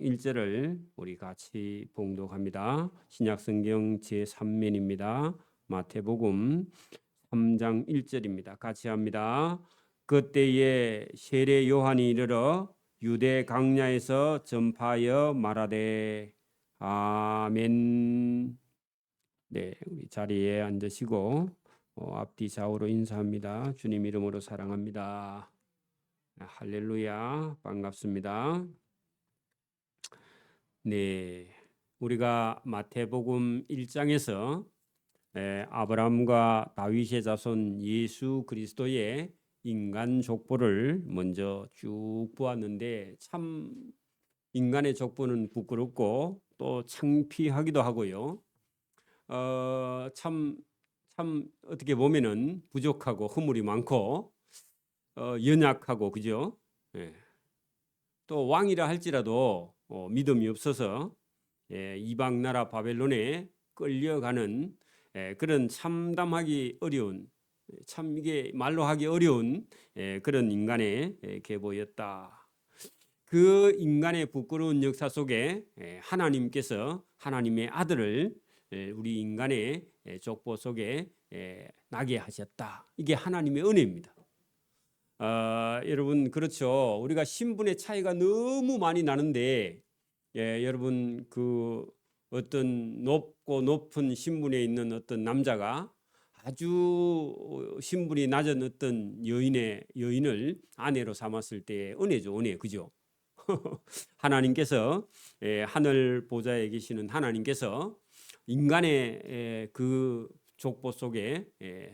3장 1절을 우리 같이 봉독합니다. 신약성경 제3면입니다. 마태복음 3장 1절입니다. 같이 합니다. 그때에 세례 요한이 이르러 유대 강야에서 전파하여 말하되 아멘. 네, 우리 자리에 앉으시고 앞뒤 좌우로 인사합니다. 주님 이름으로 사랑합니다. 할렐루야, 반갑습니다. 네, 우리가 마태복음 1장에서 아브라함과 다윗의 자손 예수 그리스도의 인간 족보를 먼저 쭉 보았는데 참 인간의 족보는 부끄럽고 또 창피하기도 하고요. 참 어떻게 보면은 부족하고 허물이 많고 연약하고 그죠? 예. 또 왕이라 할지라도 믿음이 없어서 이방 나라 바벨론에 끌려가는 그런 참담하기 어려운 참 이게 말로 하기 어려운 그런 인간의 계보였다. 그 인간의 부끄러운 역사 속에 하나님께서 하나님의 아들을 우리 인간의 족보 속에 나게 하셨다. 이게 하나님의 은혜입니다. 여러분 그렇죠. 우리가 신분의 차이가 너무 많이 나는데 여러분 그 어떤 높고 높은 신분에 있는 어떤 남자가 아주 신분이 낮은 어떤 여인을 아내로 삼았을 때 은혜죠, 은혜, 그죠? 하나님께서 하늘 보좌에 계시는 하나님께서 인간의 그 족보 속에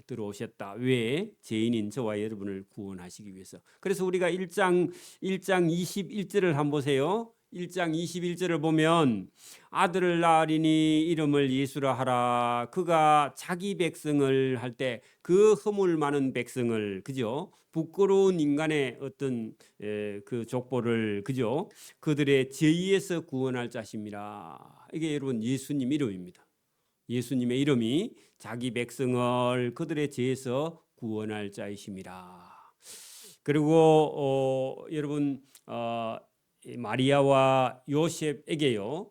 들어오셨다. 왜? 죄인인 저와 여러분을 구원하시기 위해서. 그래서 우리가 1장 21절을 한번 보세요. 1장 21절을 보면 아들을 낳으리니 이름을 예수라 하라. 그가 자기 백성을 할 때 그 허물 많은 백성을 그죠? 부끄러운 인간의 어떤 그 족보를 그죠? 그들의 죄에서 구원할 자심이라. 이게 여러분 예수님 이름입니다. 예수님의 이름이 자기 백성을 그들의 죄에서 구원할 자이심이라. 그리고 여러분 마리아와 요셉에게요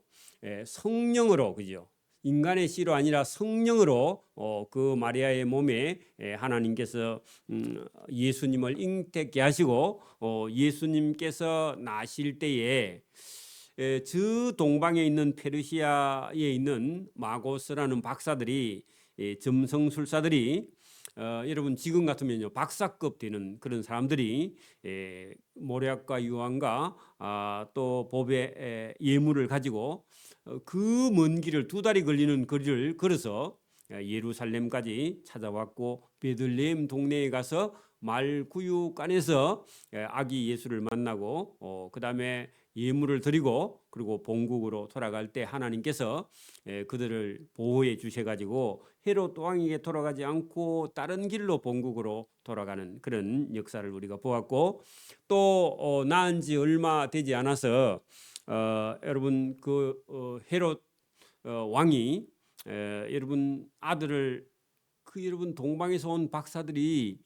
성령으로 그죠? 인간의 씨로 아니라 성령으로 그 마리아의 몸에 하나님께서 예수님을 잉태케 하시고 예수님께서 나실 때에 저 동방에 있는 페르시아에 있는 마고스라는 박사들이 점성술사들이 여러분 지금 같으면요 박사급 되는 그런 사람들이 모략과 유황과 또 법의 예물을 가지고 그 먼 길을 2달이 걸리는 거리를 걸어서 예루살렘까지 찾아왔고 베들레헴 동네에 가서 말구유간에서 아기 예수를 만나고 그 다음에 예물을 드리고 그리고 본국으로 돌아갈 때 하나님께서 그들을 보호해 주셔가지고 헤롯 왕에게 돌아가지 않고 다른 길로 본국으로 돌아가는 그런 역사를 우리가 보았고 또 낳은 지 얼마 되지 않아서 여러분 그 헤롯 왕이 여러분 아들을 그 여러분 동방에서 온 박사들이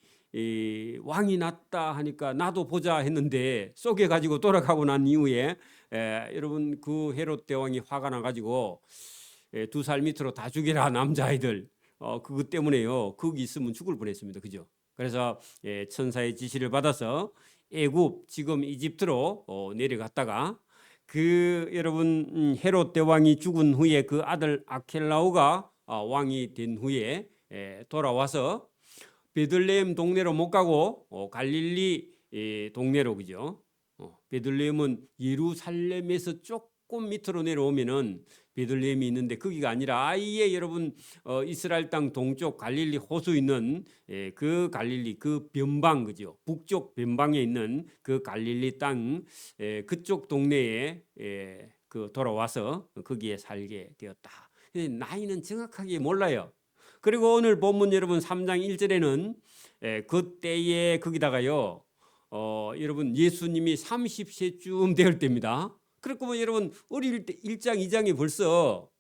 왕이 났다 하니까 나도 보자 했는데 쏘게 가지고 돌아가고 난 이후에 여러분 그 헤롯 대왕이 화가 나 가지고 2살 밑으로 다 죽이라 남자아이들 그것 때문에요 거기 있으면 죽을 뻔했습니다. 그죠? 그래서 천사의 지시를 받아서 애굽 지금 이집트로 내려갔다가 그 여러분 헤롯 대왕이 죽은 후에 그 아들 아켈라오가 왕이 된 후에 돌아와서 베들레헴 동네로 못 가고 갈릴리 동네로 그죠? 베들레헴은 예루살렘에서 조금 밑으로 내려오면은 베들레헴이 있는데 거기가 아니라 아예 여러분 이스라엘 땅 동쪽 갈릴리 호수 있는 그 갈릴리 그 변방 그죠? 북쪽 변방에 있는 그 갈릴리 땅 그쪽 동네에 그 돌아와서 거기에 살게 되었다. 나이는 정확하게 몰라요. 그리고 오늘 본문 여러분 3장 1절에는 그때에 거기다가요 여러분 예수님이 30세쯤 될 때입니다. 그렇고 여러분 어릴 때 1장 2장이 벌써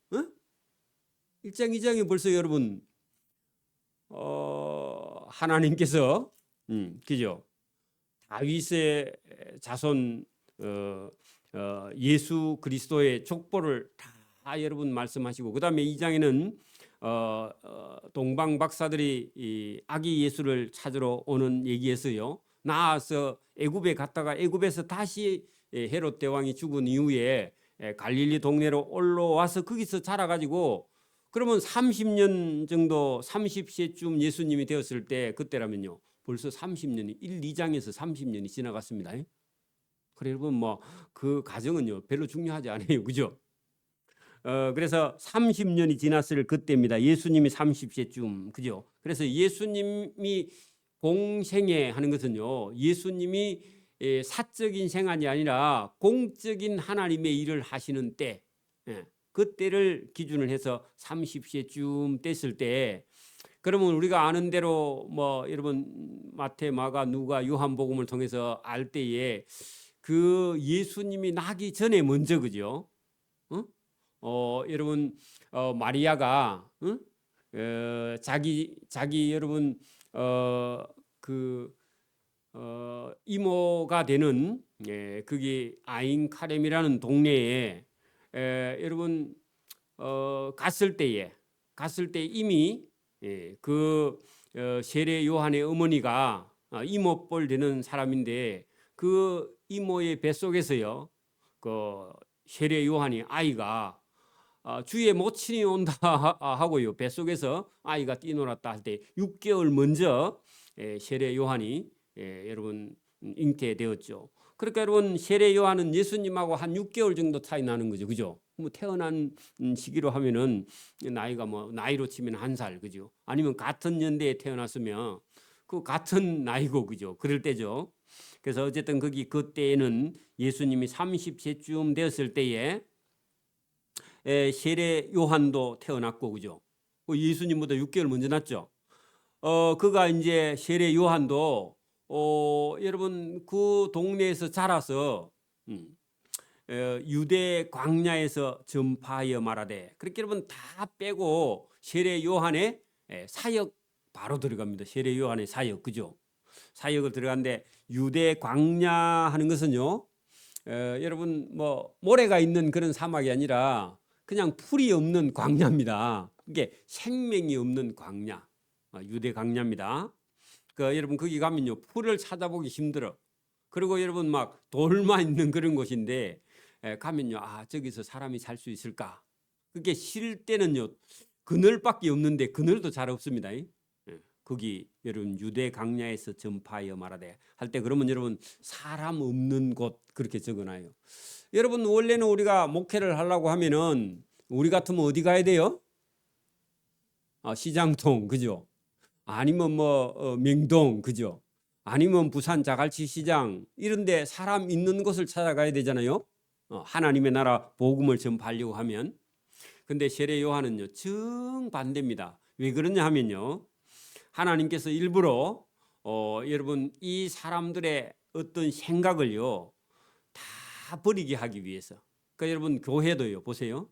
1장 2장이 벌써 여러분 하나님께서 그죠? 다윗의 자손 예수 그리스도의 족보를 다 여러분 말씀하시고, 그 다음에 2장에는 동방 박사들이 이 아기 예수를 찾으러 오는 얘기에서요, 나아서 애굽에 갔다가 애굽에서 다시 헤롯 대왕이 죽은 이후에 갈릴리 동네로 올라와서 거기서 자라가지고, 그러면 30년 정도 30세쯤 예수님이 되었을 때, 그때라면요 벌써 30년이 1, 2장에서 30년이 지나갔습니다. 그래 여러분, 뭐 그 과정은요 별로 중요하지 않아요, 그죠? 그래서 30년이 지났을 그때입니다. 예수님이 30세쯤, 그죠? 그래서 예수님이 공생애 하는 것은요, 예수님이 사적인 생활이 아니라 공적인 하나님의 일을 하시는 때, 그때를 기준을 해서 30세쯤 됐을 때, 그러면 우리가 아는 대로 뭐 여러분 마태, 마가, 누가, 요한복음을 통해서 알 때에 그 예수님이 나기 전에 먼저, 그죠? 여러분 마리아가 자기 여러분 이모가 되는 그게 아인 카렘이라는 동네에 여러분 갔을 때 이미 그 세례 요한의 어머니가 이모뻘 되는 사람인데, 그 이모의 뱃속에서요 그 세례 요한이 아이가 주의 모친이 온다 하고요, 뱃속에서 아이가 뛰놀았다 할 때 6개월 먼저 세례 요한이 여러분 잉태되었죠. 그러니까 여러분 세례 요한은 예수님하고 한 6개월 정도 차이 나는 거죠, 그죠? 뭐 태어난 시기로 하면은 나이가 뭐 나이로 치면 1살, 그죠? 아니면 같은 연대에 태어났으면 그 같은 나이고, 그죠? 그럴 때죠. 그래서 어쨌든 그때에는 예수님이 30세쯤 되었을 때에 세례 요한도 태어났고, 그죠? 예수님보다 6개월 먼저 났죠. 그가 이제 세례 요한도 여러분 그 동네에서 자라서 유대 광야에서 전파하여 말하되, 그렇게 여러분 다 빼고 세례 요한의 사역 바로 들어갑니다. 세례 요한의 사역, 그죠? 사역을 들어가는데, 유대 광야 하는 것은요, 여러분 뭐 모래가 있는 그런 사막이 아니라 그냥 풀이 없는 광야입니다. 그게 생명이 없는 광야, 유대 광야입니다. 여러분 거기 가면요 풀을 찾아보기 힘들어. 그리고 여러분 막 돌만 있는 그런 곳인데 가면요, 저기서 사람이 살 수 있을까? 그게 쉴 때는요 그늘밖에 없는데 그늘도 잘 없습니다. 거기 여러분 유대 광야에서 전파하여 말하되 할 때, 그러면 여러분 사람 없는 곳 그렇게 적어놔요. 여러분 원래는 우리가 목회를 하려고 하면은 우리 같으면 어디 가야 돼요? 시장통, 그죠? 아니면 뭐 명동, 그죠? 아니면 부산 자갈치 시장, 이런데 사람 있는 곳을 찾아가야 되잖아요. 하나님의 나라 복음을 전파하려고 하면. 근데 세례 요한은요 정반대입니다. 왜 그러냐 하면요, 하나님께서 일부러 여러분 이 사람들의 어떤 생각을요 다 버리게 하기 위해서. 그러니까 여러분 교회도요 보세요.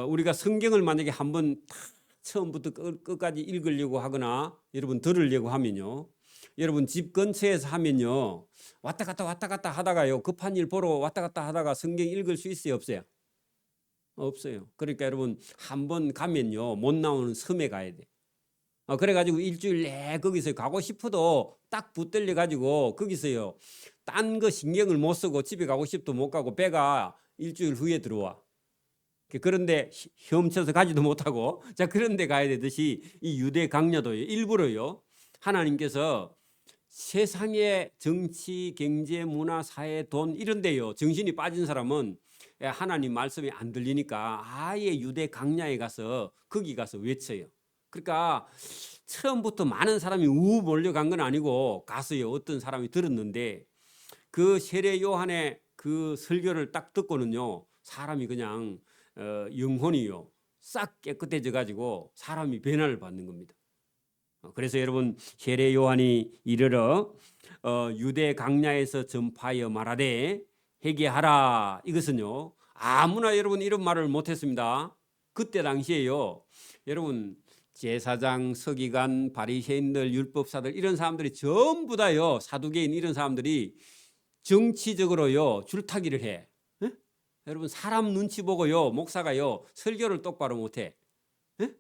우리가 성경을 만약에 한번 처음부터 끝까지 읽으려고 하거나 여러분 들으려고 하면요, 여러분 집 근처에서 하면요 왔다 갔다 하다가요 급한 일 보러 왔다 갔다 하다가 성경 읽을 수 있어요, 없어요? 없어요. 그러니까 여러분 한번 가면요 못 나오는 섬에 가야 돼. 그래가지고 일주일 내 거기서 가고 싶어도 딱 붙들려 가지고 거기서요 딴 거 신경을 못 쓰고 집에 가고 싶도 못 가고 배가 일주일 후에 들어와. 그런데 헤엄쳐서 가지도 못하고, 자 그런데 가야 되듯이 이 유대 강야도 일부러요 하나님께서 세상의 정치, 경제, 문화, 사회, 돈 이런 데요 정신이 빠진 사람은 하나님 말씀이 안 들리니까 아예 유대 강야에 가서 거기 가서 외쳐요. 그러니까 처음부터 많은 사람이 우 몰려간 건 아니고 가서요 어떤 사람이 들었는데, 그 세례 요한의 그 설교를 딱 듣고는요 사람이 그냥 영혼이요 싹 깨끗해져 가지고 사람이 변화를 받는 겁니다. 그래서 여러분 세례 요한이 이르러 유대 강야에서 전파하여 말하되 회개하라, 이것은요 아무나 여러분 이런 말을 못했습니다. 그때 당시에요 여러분 제사장, 서기관, 바리새인들, 율법사들 이런 사람들이 전부 다요, 사두개인 이런 사람들이 정치적으로요 줄타기를 해. 예? 여러분 사람 눈치 보고요 목사가요 설교를 똑바로 못해. 예?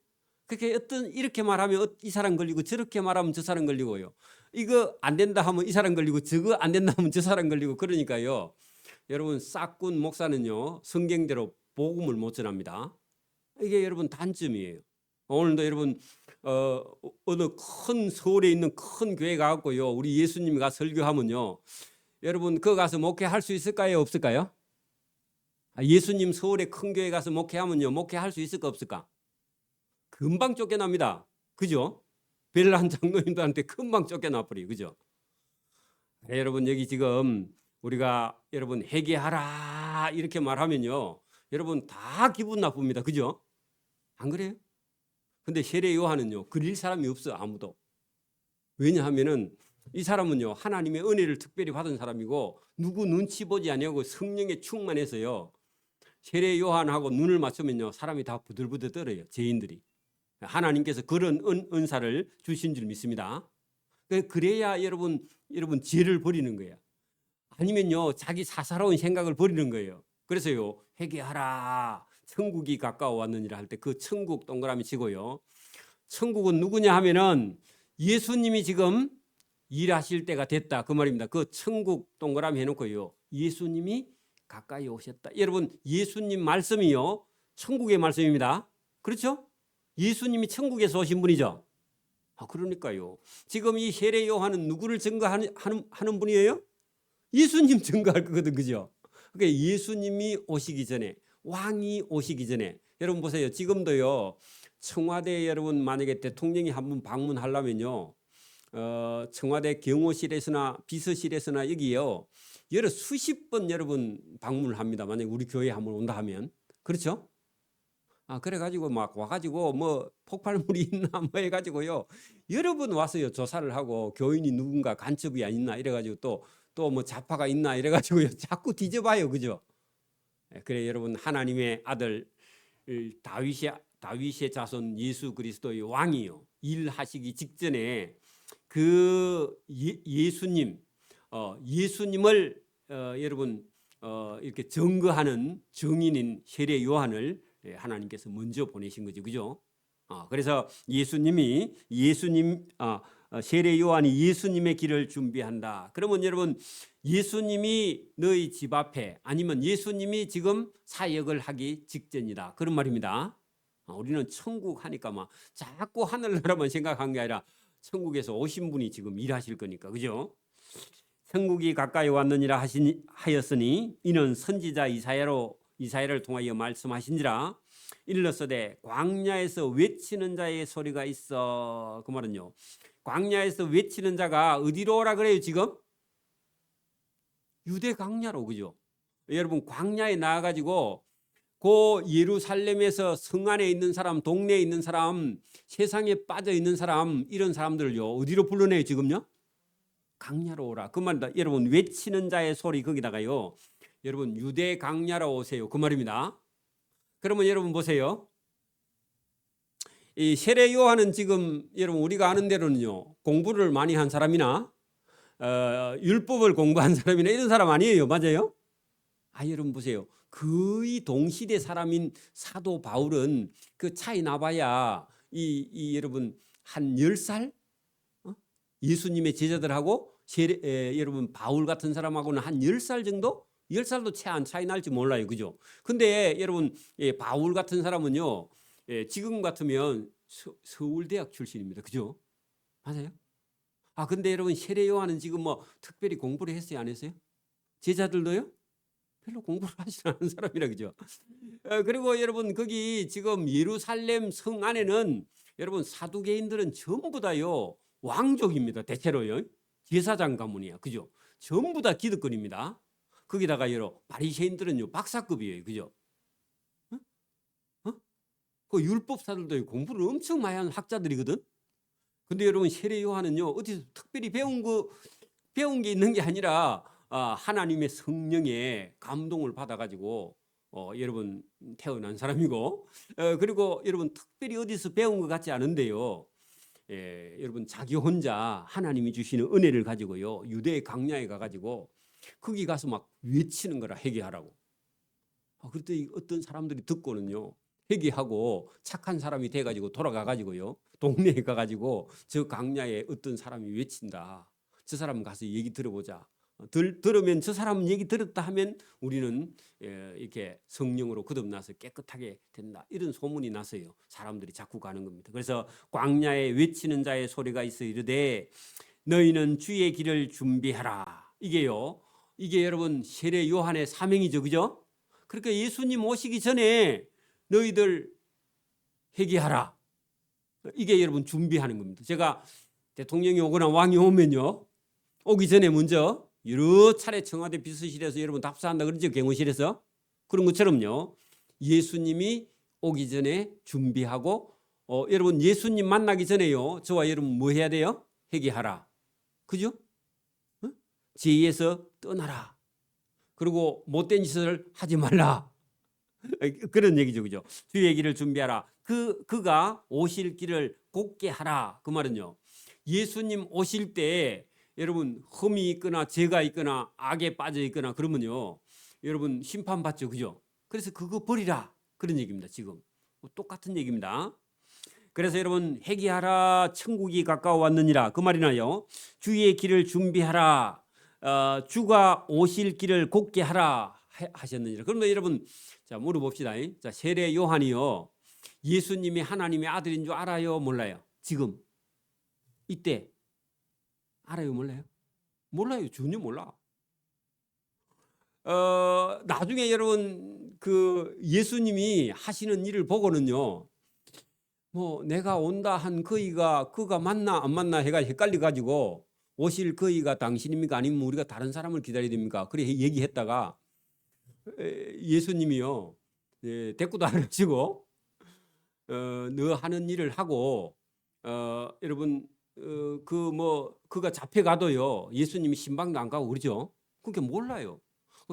그렇게 어떤 이렇게 말하면 이 사람 걸리고 저렇게 말하면 저 사람 걸리고요. 이거 안 된다 하면 이 사람 걸리고 저거 안 된다 하면 저 사람 걸리고 그러니까요. 여러분 싹군 목사는요 성경대로 복음을 못 전합니다. 이게 여러분 단점이에요. 오늘도 여러분 어느 큰 서울에 있는 큰 교회 가고요 우리 예수님이 가 설교하면요 여러분 그거 가서 목회할 수 있을까요 없을까요? 예수님 서울에 큰 교회 가서 목회하면요 목회할 수 있을까 없을까? 금방 쫓겨납니다. 그죠? 벨란 장로님들한테 금방 쫓겨나 버려요. 그죠? 여러분 여기 지금 우리가 여러분 회개하라 이렇게 말하면요 여러분 다 기분 나쁩니다. 그죠? 안 그래요? 근데 세례 요한은요 그릴 사람이 없어 아무도. 왜냐하면은 이 사람은요 하나님의 은혜를 특별히 받은 사람이고 누구 눈치 보지 아니하고 성령에 충만해서요 세례 요한하고 눈을 맞추면요 사람이 다 부들부들 떨어요. 죄인들이. 하나님께서 그런 은사를 주신 줄 믿습니다. 그래야 여러분 죄를 버리는 거예요. 아니면요 자기 사사로운 생각을 버리는 거예요. 그래서요 회개하라 천국이 가까워 왔느니라 할 때 그 천국 동그라미 치고요. 천국은 누구냐 하면은 예수님이 지금 일하실 때가 됐다 그 말입니다. 그 천국 동그라미 해놓고요 예수님이 가까이 오셨다. 여러분 예수님 말씀이요 천국의 말씀입니다. 그렇죠? 예수님이 천국에서 오신 분이죠. 그러니까요. 지금 이 세례 요한은 누구를 증거하는 분이에요? 예수님 증거할 거거든, 그죠? 그러니까 예수님이 오시기 전에, 왕이 오시기 전에, 여러분 보세요. 지금도요. 청와대 여러분 만약에 대통령이 한번 방문하려면요, 청와대 경호실에서나 비서실에서나 여기요, 여러 수십 번 여러분 방문을 합니다. 만약 우리 교회 한번 온다 하면, 그렇죠? 그래가지고 막 와가지고 뭐 폭발물이 있나 뭐 해가지고요 여러 번 와서요 조사를 하고 교인이 누군가 간첩이 안 있나 이래가지고 또 뭐 좌파가 있나 이래가지고요 자꾸 뒤져봐요. 그죠? 그래 여러분 하나님의 아들 다윗의 자손 예수 그리스도의 왕이요 일하시기 직전에 그 예수님을 여러분 이렇게 증거하는 증인인 세례 요한을 하나님께서 먼저 보내신 거죠. 그죠? 그래서 세례 요한이 예수님의 길을 준비한다. 그러면 여러분 예수님이 너희 집 앞에 아니면 예수님이 지금 사역을 하기 직전이다. 그런 말입니다. 우리는 천국 하니까 막 자꾸 하늘나라만 생각한 게 아니라 천국에서 오신 분이 지금 일하실 거니까. 그죠? 천국이 가까이 왔느니라 하였으니 이는 선지자 이사야를 통하여 말씀하신지라. 일러서되 광야에서 외치는 자의 소리가 있어. 그 말은요 광야에서 외치는 자가 어디로 오라 그래요? 지금 유대 광야로. 그죠? 여러분 광야에 나와가지고 그 예루살렘에서 성 안에 있는 사람, 동네에 있는 사람, 세상에 빠져 있는 사람, 이런 사람들을요 어디로 불러내요? 지금요 광야로 오라. 그 말입니다. 여러분 외치는 자의 소리 거기다가요 여러분 유대 광야로 오세요. 그 말입니다. 그러면 여러분 보세요. 이 세례 요한은 지금 여러분 우리가 아는 대로는요 공부를 많이 한 사람이나 율법을 공부한 사람이나 이런 사람 아니에요. 맞아요? 여러분 보세요. 거의 동시대 사람인 사도 바울은 그 차이 나봐야 여러분 한 10살 예수님의 제자들하고 여러분 바울 같은 사람하고는 한 10살 정도? 10살도 채 안 차이 날지 몰라요. 그죠? 근데 여러분 바울 같은 사람은요 지금 같으면 서울대학 출신입니다. 그죠? 맞아요? 근데 여러분 세례 요한은 지금 뭐 특별히 공부를 했어요? 안 했어요? 제자들도요? 별로 공부를 하지 않은 사람이라. 그죠? 그리고 여러분 거기 지금 예루살렘 성 안에는 여러분 사두개인들은 전부 다요 왕족입니다. 대체로요 제사장 가문이야. 그죠? 전부 다 기득권입니다. 거기다가 여러 바리새인들은요 박사급이에요. 그죠? 그 율법사들도 공부를 엄청 많이 하는 학자들이거든. 근데 여러분 세례 요한은요 어디서 특별히 배운 게 있는 게 아니라 하나님의 성령의 감동을 받아가지고 여러분 태어난 사람이고 그리고 여러분 특별히 어디서 배운 것 같지 않은데요. 여러분 자기 혼자 하나님이 주시는 은혜를 가지고요 유대 광야에 가가지고 거기 가서 막 외치는 거라, 회개하라고. 그랬더니 어떤 사람들이 듣고는요, 회개하고 착한 사람이 돼가지고 돌아가가지고요, 동네에 가가지고 저 강야에 어떤 사람이 외친다. 저 사람 가서 얘기 들어보자. 들으면 저 사람 얘기 들었다 하면 우리는 이렇게 성령으로 거듭나서 깨끗하게 된다. 이런 소문이 나서요. 사람들이 자꾸 가는 겁니다. 그래서 광야에 외치는 자의 소리가 있어 이르되 너희는 주의 길을 준비하라. 이게 여러분 세례 요한의 사명이죠, 그죠? 그러니까 예수님 오시기 전에 너희들 회개하라. 이게 여러분 준비하는 겁니다. 제가 대통령이 오거나 왕이 오면요, 오기 전에 먼저 여러 차례 청와대 비서실에서 여러분 답사한다 그러죠, 경호실에서. 그런 것처럼요, 예수님이 오기 전에 준비하고 여러분 예수님 만나기 전에요, 저와 여러분 뭐 해야 돼요? 회개하라. 그죠? 죄에서 떠나라. 그리고 못된 짓을 하지 말라. 그런 얘기죠, 그죠? 주의 길을 준비하라. 그가 오실 길을 곧게 하라. 그 말은요, 예수님 오실 때 여러분 흠이 있거나 죄가 있거나 악에 빠져 있거나 그러면요, 여러분 심판받죠, 그죠? 그래서 그거 버리라. 그런 얘기입니다. 지금 똑같은 얘기입니다. 그래서 여러분 회개하라, 천국이 가까워 왔느니라. 그 말이나요, 주의 길을 준비하라, 주가 오실 길을 곧게 하라 하셨느니라. 그러면 여러분 자 물어봅시다. 자, 세례 요한이요, 예수님이 하나님의 아들인 줄 알아요, 몰라요? 지금 이때 알아요, 몰라요? 몰라요. 전혀 몰라. 나중에 여러분 그 예수님이 하시는 일을 보고는요, 뭐 내가 온다 한 그가 맞나 안 맞나 해가 헷갈려 가지고 오실 그이가 당신입니까 아니면 우리가 다른 사람을 기다려야 됩니까? 그래 얘기했다가 예수님이요, 대꾸도 안 하시고 너 하는 일을 하고 여러분 그가 잡혀가도요, 예수님이 신방도 안 가고 그러죠. 그게 몰라요.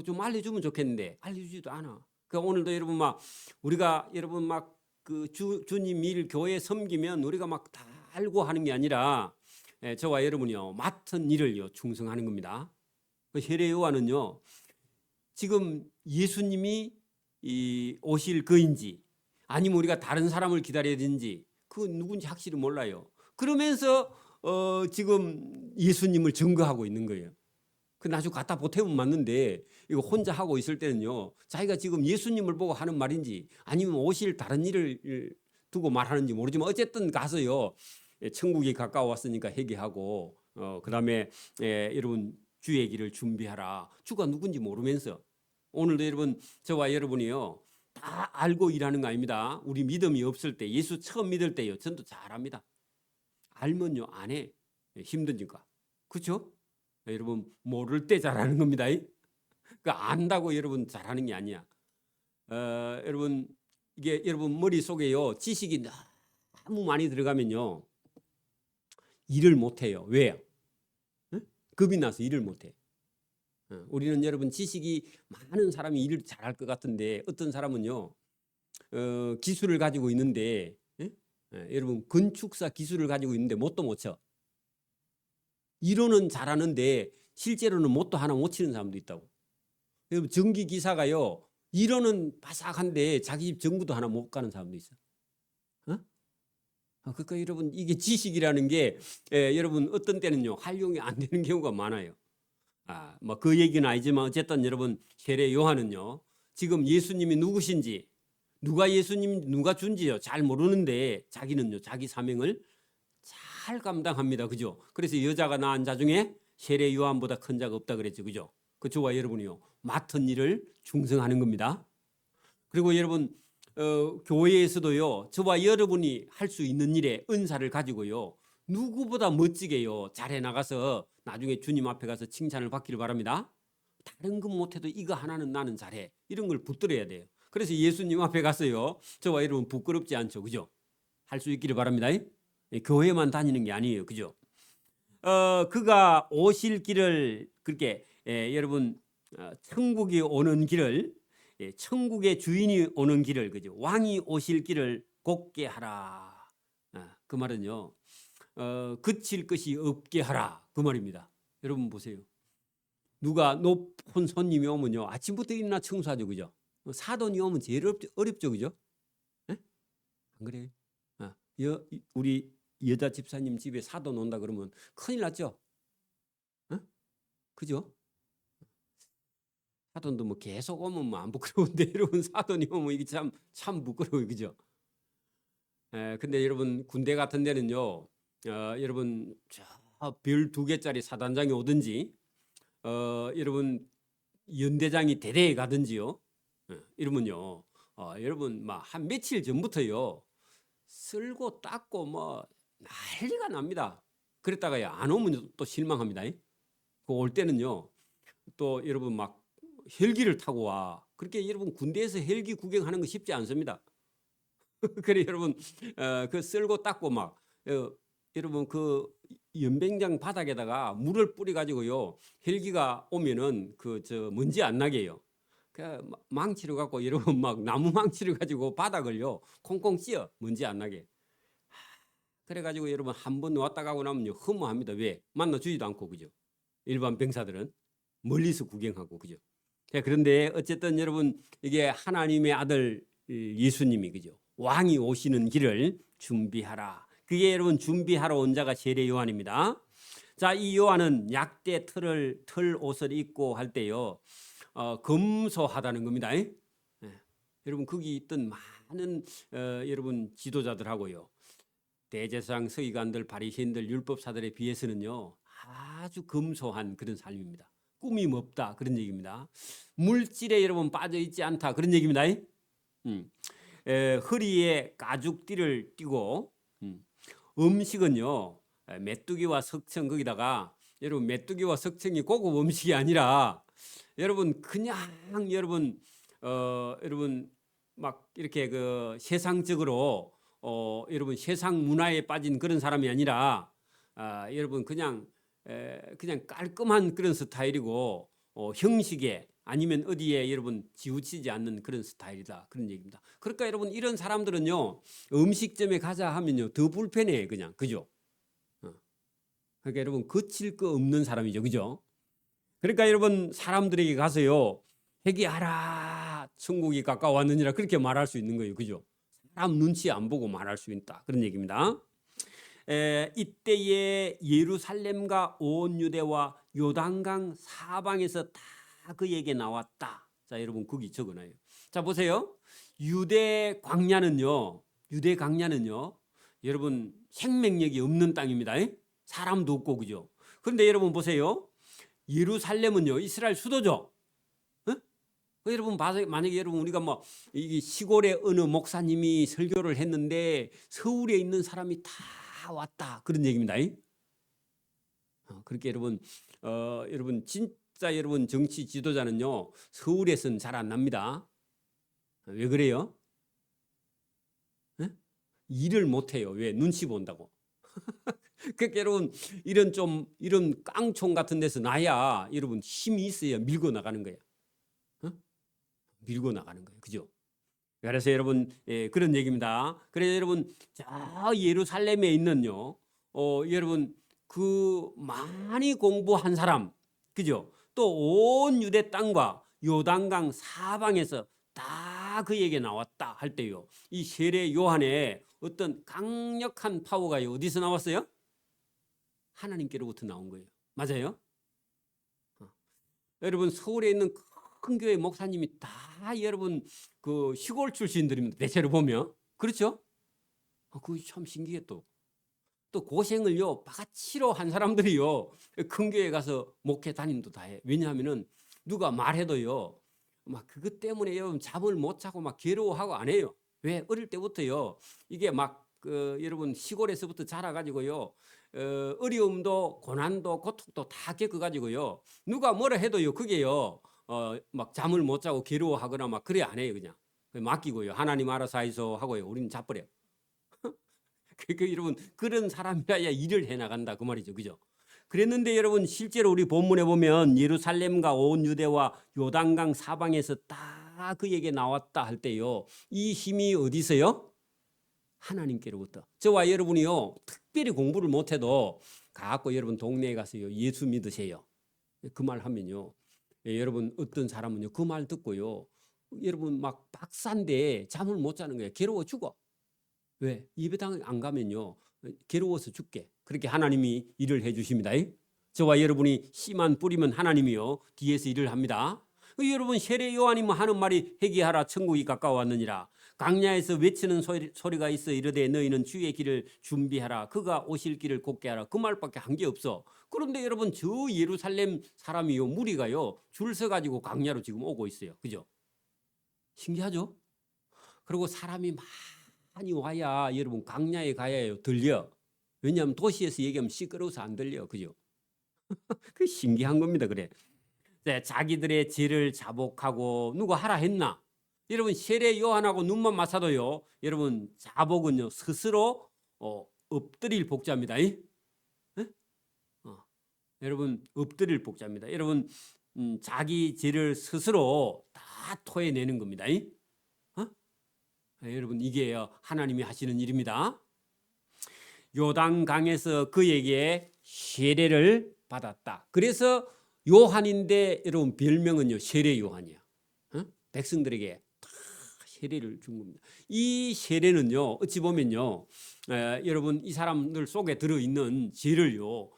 좀 알려주면 좋겠는데 알려주지도 않아. 그러니까 오늘도 여러분 막 우리가 여러분 막 그 주님 일 교회 섬기면 우리가 막 다 알고 하는 게 아니라 저와 여러분이요, 맡은 일을요 충성하는 겁니다. 그 세례 요한은요, 지금 예수님이 오실 그인지 아니면 우리가 다른 사람을 기다려야 되는지 그 누군지 확실히 몰라요. 그러면서 지금 예수님을 증거하고 있는 거예요. 그 나중에 갖다 보태면 맞는데 이거 혼자 하고 있을 때는요, 자기가 지금 예수님을 보고 하는 말인지 아니면 오실 다른 일을 두고 말하는지 모르지만 어쨌든 가서요, 천국이 가까워 왔으니까 회개하고 그다음에 여러분 주의 길을 준비하라. 주가 누군지 모르면서 오늘도 여러분 저와 여러분이요 다 알고 일하는 거 아닙니다. 우리 믿음이 없을 때, 예수 처음 믿을 때요, 전도 잘합니다. 알면요 안 해. 힘드니까. 그렇죠? 여러분 모를 때 잘하는 겁니다. 그 안다고 여러분 잘하는 게 아니야. 여러분 이게 여러분 머릿속에요 지식이 너무 많이 들어가면요 일을 못 해요. 왜요? 겁이 나서 일을 못 해. 우리는 여러분 지식이 많은 사람이 일을 잘할 것 같은데 어떤 사람은요 기술을 가지고 있는데 여러분 건축사 기술을 가지고 있는데 못도 못 쳐. 이론은 잘하는데 실제로는 못도 하나 못 치는 사람도 있다고. 여러분 전기 기사가요 이론은 바삭한데 자기 집 전구도 하나 못 가는 사람도 있어. 그러니까 여러분 이게 지식이라는 게 여러분 어떤 때는요 활용이 안 되는 경우가 많아요. 뭐 그 얘기는 아니지만 어쨌든 여러분 세례 요한은요 지금 예수님이 누구신지 누가 예수님 누가 준지요 잘 모르는데 자기는요 자기 사명을 잘 감당합니다. 그죠? 그래서 여자가 낳은 자 중에 세례 요한보다 큰 자가 없다 그랬죠. 그죠? 그 저와 여러분이요 맡은 일을 충성하는 겁니다. 그리고 여러분 교회에서도요 저와 여러분이 할 수 있는 일에 은사를 가지고요 누구보다 멋지게요 잘해 나가서 나중에 주님 앞에 가서 칭찬을 받기를 바랍니다. 다른 것 못해도 이거 하나는 나는 잘해 이런 걸 붙들어야 돼요. 그래서 예수님 앞에 가서요 저와 여러분 부끄럽지 않죠. 그죠? 할 수 있기를 바랍니다. 교회만 다니는 게 아니에요. 그죠? 그가 오실 길을 그렇게 여러분 천국이 오는 길을 천국의 주인이 오는 길을 그죠? 왕이 오실 길을 곧게 하라. 그 말은요. 그칠 것이 없게 하라. 그 말입니다. 여러분 보세요. 누가 높은 손님이 오면요, 아침부터 일어나 청소하죠, 그죠? 사돈이 오면 제일 어렵죠, 그죠? 예? 안 그래요? 아, 우리 여자 집사님 집에 사돈 온다 그러면 큰일 났죠? 어? 그죠? 사돈도 뭐 계속 오면 뭐 안 부끄러운데 여러분, 사돈이 오면 이게 참 부끄러워요, 그죠? 근데 여러분, 군대 같은 데는요, 여러분 별 2개짜리 사단장이 오든지, 여러분 연대장이 대대에 가든지요, 이러면요, 여러분 막 한 며칠 전부터요, 쓸고 닦고 뭐 난리가 납니다. 그랬다가요, 안 오면 또 실망합니다. 그 올 때는요, 또 여러분 막 헬기를 타고 와. 그렇게 여러분 군대에서 헬기 구경하는 거 쉽지 않습니다. 그래 여러분, 그 쓸고 닦고 막, 여러분 그 연병장 바닥에다가 물을 뿌려 가지고요, 헬기가 오면은 그 저 먼지 안 나게요. 그 망치를 갖고 여러분 막 나무 망치를 가지고 바닥을요 콩콩 찧어, 먼지 안 나게. 그래가지고 여러분 한 번 왔다 가고 나면요 허무합니다. 왜? 만나 주지도 않고, 그죠? 일반 병사들은 멀리서 구경하고, 그죠? 그런데 어쨌든 여러분, 이게 하나님의 아들 예수님이, 그죠? 왕이 오시는 길을 준비하라. 그게 여러분 준비하러 온 자가 세례 요한입니다. 자, 이 요한은 약대 털 옷을 입고 할 때요, 검소하다는 겁니다. 여러분 거기 있던 많은 여러분 지도자들하고요, 대제사장, 서기관들, 바리새인들, 율법사들에 비해서는요 아주 검소한 그런 삶입니다. 꾸밈 없다, 그런 얘기입니다. 물질에 여러분 빠져 있지 않다, 그런 얘기입니다. 허리에 가죽띠를 띠고, 음식은요 메뚜기와 석청, 거기다가 여러분 메뚜기와 석청이 고급 음식이 아니라 여러분 그냥 여러분 여러분 막 이렇게 그 세상적으로 여러분 세상 문화에 빠진 그런 사람이 아니라, 여러분 그냥 깔끔한 그런 스타일이고, 형식에 아니면 어디에 여러분 지우치지 않는 그런 스타일이다, 그런 얘기입니다. 그러니까 여러분 이런 사람들은요 음식점에 가자 하면요 더 불편해, 그냥, 그죠? 그러니까 여러분 거칠 거 없는 사람이죠, 그죠? 그러니까 여러분 사람들에게 가서요 회개하라, 천국이 가까웠느니라, 그렇게 말할 수 있는 거예요, 그죠? 사람 눈치 안 보고 말할 수 있다, 그런 얘기입니다. 이때에 예루살렘과 온 유대와 요단강 사방에서 다 그에게 나왔다. 자, 여러분 거기 적어놔요. 자, 보세요. 유대 광야는요 여러분 생명력이 없는 땅입니다. 사람도 없고, 그죠? 그런데 여러분 보세요. 예루살렘은요 이스라엘 수도죠. 여러분 만약에 여러분 우리가 뭐 이 시골에 어느 목사님이 설교를 했는데 서울에 있는 사람이 다 왔다, 그런 얘기입니다. 그렇게 여러분 여러분 진짜 여러분 정치 지도자는요 서울에서는 잘 안 납니다. 왜 그래요? 일을 못 해요. 왜? 눈치 본다고. 그러니까 여러분 이런 깡총 같은 데서 나야 여러분 힘이 있어야 밀고 나가는 거예요. 밀고 나가는 거예요, 그죠? 그래서 여러분 그런 얘기입니다. 그래서 여러분 저 예루살렘에 있는요, 여러분 그 많이 공부한 사람, 그죠? 또 온 유대 땅과 요단강 사방에서 다 그에게 나왔다 할 때요, 이 세례 요한의 어떤 강력한 파워가 어디서 나왔어요? 하나님께로부터 나온 거예요. 맞아요? 여러분 서울에 있는 큰 교회 목사님이 다 여러분 그 시골 출신들입니다. 대체로 보면, 그렇죠? 그거 참 신기해. 또 고생을요 바가치로 한 사람들이요 큰 교회 가서 목회 담임도 다 해. 왜냐하면은 누가 말해도요 막 그것 때문에 여러분 잠을 못 자고 막 괴로워하고 안 해요. 왜? 어릴 때부터요 이게 막 여러분 시골에서부터 자라가지고요 어려움도 고난도 고통도 다 겪어가지고요 누가 뭐라 해도요 그게요 막 잠을 못 자고 괴로워하거나 막 그래 안 해요. 그냥 맡기고요, 하나님 알아서 하이소 하고요, 우리는 자버려. 여러분 그런 사람이라야 일을 해 나간다, 그 말이죠, 그죠? 그랬는데 여러분 실제로 우리 본문에 보면 예루살렘과 온 유대와 요단강 사방에서 다 그에게 나왔다 할 때요 이 힘이 어디서요? 하나님께로부터. 저와 여러분이요 특별히 공부를 못해도 갖고 여러분 동네에 가서요 예수 믿으세요. 그 말 하면요. 여러분 어떤 사람은요 그 말 듣고요. 여러분 막 박사인데 잠을 못 자는 거예요. 괴로워 죽어. 왜? 예배당 안 가면요. 괴로워서 죽게. 그렇게 하나님이 일을 해 주십니다. 저와 여러분이 씨만 뿌리면 하나님이요. 뒤에서 일을 합니다. 여러분 세례 요한이 하는 말이 회개하라 천국이 가까워왔느니라. 강야에서 외치는 소리가 있어 이르되 너희는 주의 길을 준비하라. 그가 오실 길을 곧게 하라. 그 말밖에 한 게 없어. 그런데 여러분 저 예루살렘 사람이요 무리가요 줄 서 가지고 강야로 지금 오고 있어요. 그죠? 신기하죠? 그리고 사람이 많이 와야 여러분 강야에 가야 들려. 왜냐하면 도시에서 얘기하면 시끄러워서 안 들려. 그죠? 그 신기한 겁니다. 그래. 네, 자기들의 죄를 자복하고 누가 하라 했나? 여러분 세례 요한하고 눈만 맞춰도요. 여러분 자복은요 스스로 엎드릴 복자입니다. 여러분 엎드릴 복자입니다. 여러분 자기 죄를 스스로 다 토해내는 겁니다. 여러분 이게 하나님이 하시는 일입니다. 요단강에서 그에게 세례를 받았다. 그래서 요한인데 여러분 별명은요 세례 요한이야. 백성들에게 다 세례를 준 겁니다. 이 세례는요 어찌 보면요 여러분 이 사람들 속에 들어있는 죄를요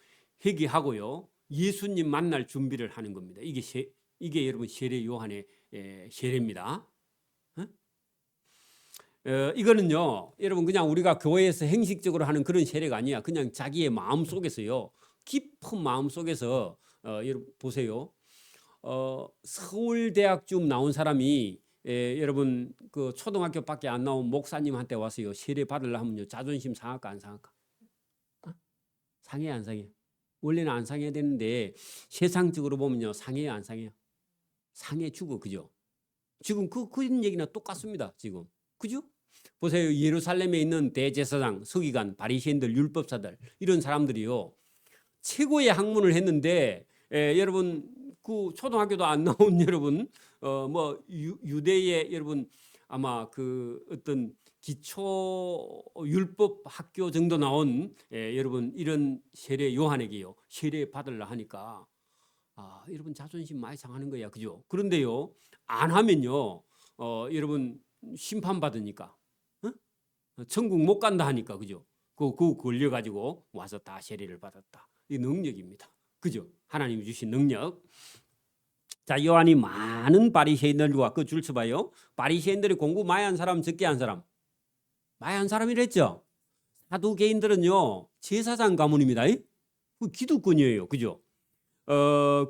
회개하고요 예수님 만날 준비를 하는 겁니다. 이게 여러분 세례 요한의 세례입니다. 이거는요 여러분 그냥 우리가 교회에서 행식적으로 하는 그런 세례가 아니야. 그냥 자기의 마음 속에서요 깊은 마음 속에서 여러분 보세요. 서울대학쯤 나온 사람이 여러분 그 초등학교밖에 안 나온 목사님한테 와서요 세례 받으려 하면요 자존심 상할까 안 상할까? 상해 안 상해? 원래는 안 상해야 되는데 세상적으로 보면요 상해요 안 상해요? 상해 죽어. 그죠? 지금 그런 얘기나 똑같습니다. 지금 그죠? 보세요. 예루살렘에 있는 대제사장, 서기관, 바리새인들, 율법사들 이런 사람들이요 최고의 학문을 했는데 여러분 그 초등학교도 안 나온 여러분 뭐 유대의 여러분 아마 그 어떤 기초 율법 학교 정도 나온 여러분 이런 세례 요한에게요 세례 받으려 하니까 여러분 자존심 많이 상하는 거야. 그죠? 그런데요 안 하면요 여러분 심판 받으니까 천국 못 간다 하니까 그죠? 그 걸려 가지고 와서 다 세례를 받았다. 이 능력입니다. 그죠? 하나님이 주신 능력. 자, 요한이 많은 바리새인들과 그 줄 서봐요. 바리새인들이 공부 많이 한 사람, 적게 한 사람? 많이 한 사람이랬죠. 사두개인들은요 제사장 가문입니다. 그 기득권이에요. 그죠?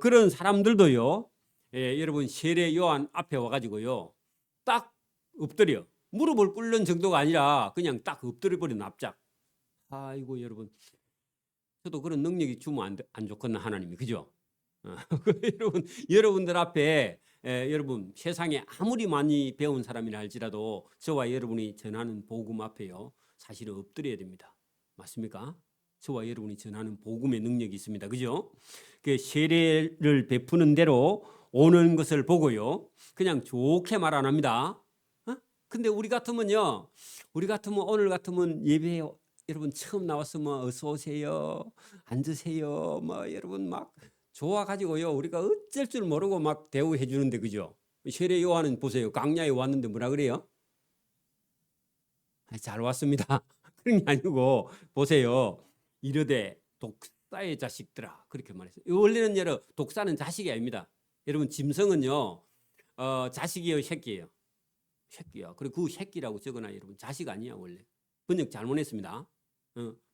그런 사람들도요. 여러분 세례 요한 앞에 와가지고요 딱 엎드려 무릎을 꿇는 정도가 아니라 그냥 딱 엎드려 버린 납작. 아이고 여러분 저도 그런 능력이 주면 안 좋겠나 하나님이. 그죠? 여러분들 앞에 여러분 세상에 아무리 많이 배운 사람이라 할지라도 저와 여러분이 전하는 복음 앞에요 사실은 엎드려야 됩니다. 맞습니까? 저와 여러분이 전하는 복음의 능력이 있습니다. 그죠? 그 세례를 베푸는 대로 오는 것을 보고요 그냥 좋게 말 안 합니다. 근데 우리 같으면요 우리 같으면 오늘 같으면 예배 여러분 처음 나왔으면 어서 오세요 앉으세요 뭐 여러분 막 좋아가지고요 우리가 어쩔 줄 모르고 막 대우해 주는데 그죠? 세례 요한은 보세요 강야에 왔는데 뭐라 그래요? 잘 왔습니다. 그런 게 아니고 보세요 이르되 독사의 자식들아 그렇게 말했어요. 원래는 여러분 독사는 자식이 아닙니다. 여러분 짐승은요 자식이에요 새끼예요? 새끼야. 그리고 그 새끼라고 적어놔 여러분 자식 아니야 원래. 번역 잘못했습니다.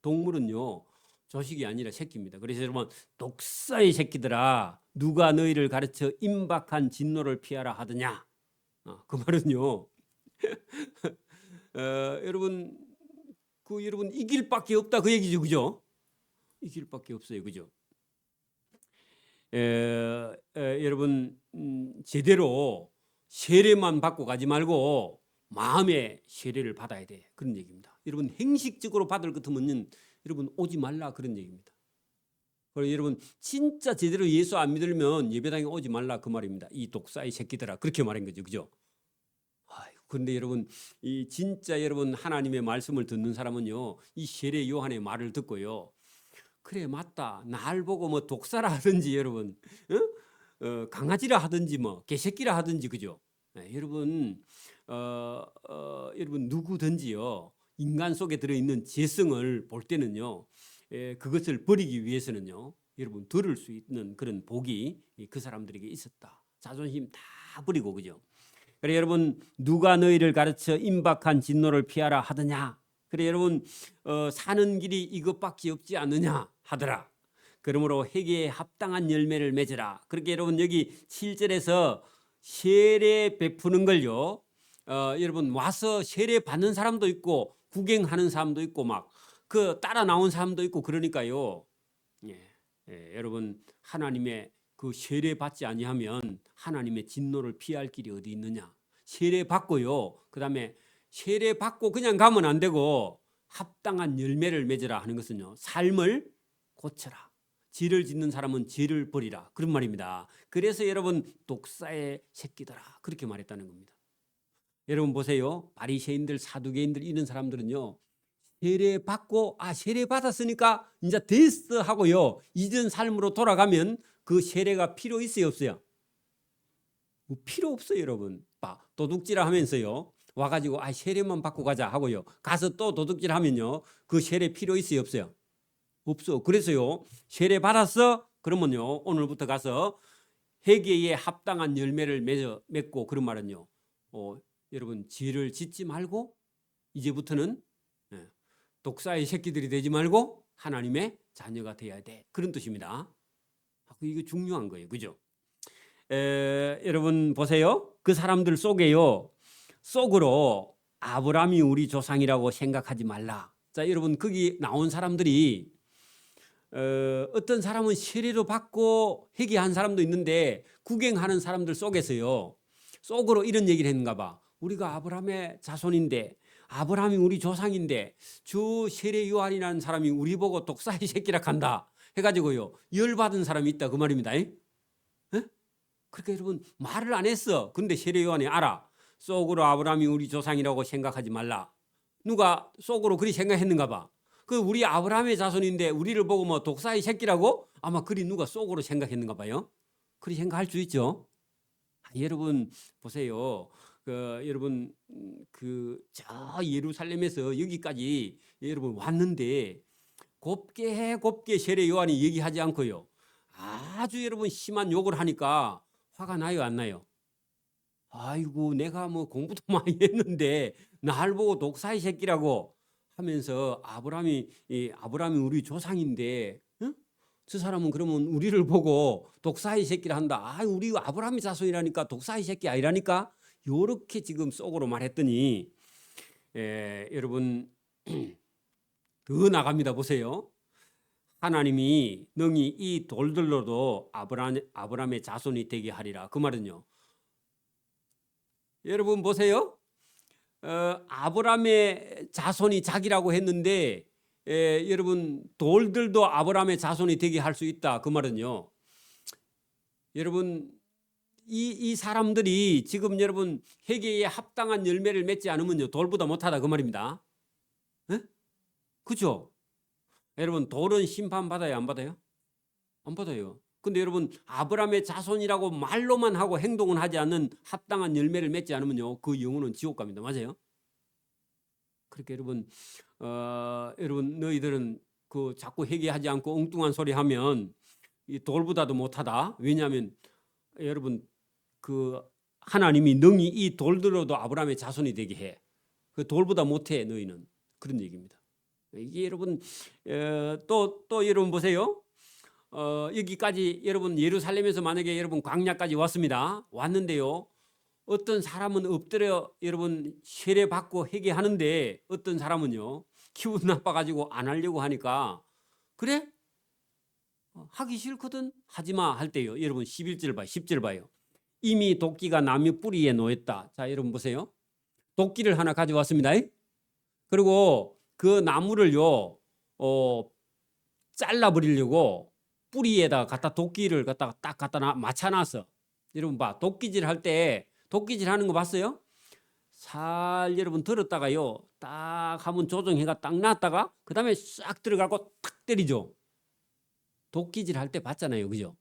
동물은요 조식이 아니라 새끼입니다. 그래서 여러분 독사의 새끼들아 누가 너희를 가르쳐 임박한 진노를 피하라 하더냐. 그 말은요 여러분 그 여러분 이길 밖에 없다 그 얘기죠. 그죠? 이길 밖에 없어요. 그죠? 여러분 제대로 세례만 받고 가지 말고 마음의 세례를 받아야 돼. 그런 얘기입니다. 여러분 행식적으로 받을 것 같으면 여러분 오지 말라 그런 얘기입니다. 그리고 여러분 진짜 제대로 예수 안 믿으면 예배당에 오지 말라 그 말입니다. 이 독사의 새끼들아 그렇게 말한 거죠. 그죠? 그런데 여러분 이 진짜 여러분 하나님의 말씀을 듣는 사람은요 이 세례 요한의 말을 듣고요 그래 맞다. 날 보고 뭐 독사라 하든지 여러분, 강아지라 하든지 뭐 개새끼라 하든지 그죠? 여러분, 여러분 누구든지요 인간 속에 들어있는 죄성을 볼 때는요, 그것을 버리기 위해서는요, 여러분 들을 수 있는 그런 복이 그 사람들에게 있었다. 자존심 다 버리고 그죠? 그래 여러분 누가 너희를 가르쳐 임박한 진노를 피하라 하더냐? 그래 여러분 사는 길이 이것밖에 없지 않느냐 하더라. 그러므로 회개에 합당한 열매를 맺으라. 그렇게 여러분 여기 7절에서 세례 베푸는 걸요. 여러분 와서 세례 받는 사람도 있고 구경하는 사람도 있고 막 그 따라 나온 사람도 있고 그러니까요. 여러분 하나님의 그 세례 받지 아니하면 하나님의 진노를 피할 길이 어디 있느냐? 세례 받고요. 그다음에 세례 받고 그냥 가면 안 되고 합당한 열매를 맺으라 하는 것은요. 삶을 고쳐라. 죄를 짓는 사람은 죄를 버리라. 그런 말입니다. 그래서 여러분 독사의 새끼들아 그렇게 말했다는 겁니다. 여러분 보세요. 바리새인들, 사두개인들 이런 사람들은요. 세례 받고 세례 받았으니까 이제 됐어 하고요. 이전 삶으로 돌아가면 그 세례가 필요 있어요, 없어요? 뭐 필요 없어요, 여러분. 도둑질 하면서요. 와가지고 세례만 받고 가자 하고요. 가서 또 도둑질 하면요. 그 세례 필요 있어요, 없어요? 없어. 그래서요. 세례 받았어? 그러면요. 오늘부터 가서 회개에 합당한 열매를 맺고 그런 말은요. 여러분 죄를 짓지 말고 이제부터는 독사의 새끼들이 되지 말고 하나님의 자녀가 되어야 돼. 그런 뜻입니다. 이거 중요한 거예요. 그죠? 여러분 보세요. 그 사람들 속에요. 속으로 아브라함이 우리 조상이라고 생각하지 말라. 자, 여러분 거기 나온 사람들이 어떤 사람은 세례도 받고 회개한 사람도 있는데 구경하는 사람들 속에서요. 속으로 이런 얘기를 했는가 봐. 우리가 아브라함의 자손인데 아브라함이 우리 조상인데 저 세례 요한이라는 사람이 우리 보고 독사의 새끼라 한다 해가지고요 열받은 사람이 있다 그 말입니다. 그러니까 여러분 말을 안 했어. 근데 세례 요한이 알아. 속으로 아브라함이 우리 조상이라고 생각하지 말라. 누가 속으로 그리 생각했는가 봐. 그 우리 아브라함의 자손인데 우리를 보고 뭐 독사의 새끼라고 아마 그리 누가 속으로 생각했는가 봐요. 그리 생각할 수 있죠. 여러분 보세요. 여러분 저 예루살렘에서 여기까지 여러분 왔는데 곱게 세례 요한이 얘기하지 않고요. 아주 여러분 심한 욕을 하니까 화가 나요, 안 나요? 아이고 내가 뭐 공부도 많이 했는데 날 보고 독사의 새끼라고 하면서 아브라함이 우리 조상인데 저 사람은 그러면 우리를 보고 독사의 새끼라 한다. 우리 아브라함의 자손이라니까 독사의 새끼 아니라니까. 요렇게 지금 속으로 말했더니 여러분 더 나갑니다. 보세요. 하나님이 능히 이 돌들로도 아브라함의 자손이 되게 하리라. 그 말은요. 여러분 보세요. 아브라함의 자손이 자기라고 했는데 여러분 돌들도 아브라함의 자손이 되게 할 수 있다. 그 말은요. 여러분 이 사람들이 지금 여러분 회개에 합당한 열매를 맺지 않으면요 돌보다 못하다 그 말입니다. 그죠? 여러분 돌은 심판 받아요, 안 받아요? 안 받아요. 근데 여러분 아브라함의 자손이라고 말로만 하고 행동은 하지 않는 합당한 열매를 맺지 않으면요 그 영혼은 지옥 갑니다. 맞아요? 그렇게 여러분 여러분 너희들은 그 자꾸 회개하지 않고 엉뚱한 소리 하면 이 돌보다도 못하다. 왜냐하면 여러분 그 하나님이 능히 이 돌들로도 아브라함의 자손이 되게 해. 그 돌보다 못해 너희는. 그런 얘기입니다. 이게 여러분 또 여러분 보세요. 여기까지 여러분 예루살렘에서 만약에 여러분 광야까지 왔습니다. 왔는데요. 어떤 사람은 엎드려 여러분 세례 받고 회개하는데 어떤 사람은요 기분 나빠가지고 안 하려고 하니까 그래? 하기 싫거든 하지마 할 때요. 여러분 11절 봐요. 10절 봐요. 이미 도끼가 나무 뿌리에 놓였다. 자 여러분 보세요. 도끼를 하나 가져왔습니다. 그리고 그 나무를요 잘라버리려고 뿌리에다 갖다 도끼를 갖다가 딱 갖다 맞춰놨어. 여러분 봐. 도끼질 할 때 도끼질 하는 거 봤어요? 살 여러분 들었다가요 딱 한번 조정해가 딱 놨다가 그 다음에 싹 들어가고 탁 때리죠. 도끼질 할 때 봤잖아요. 그죠?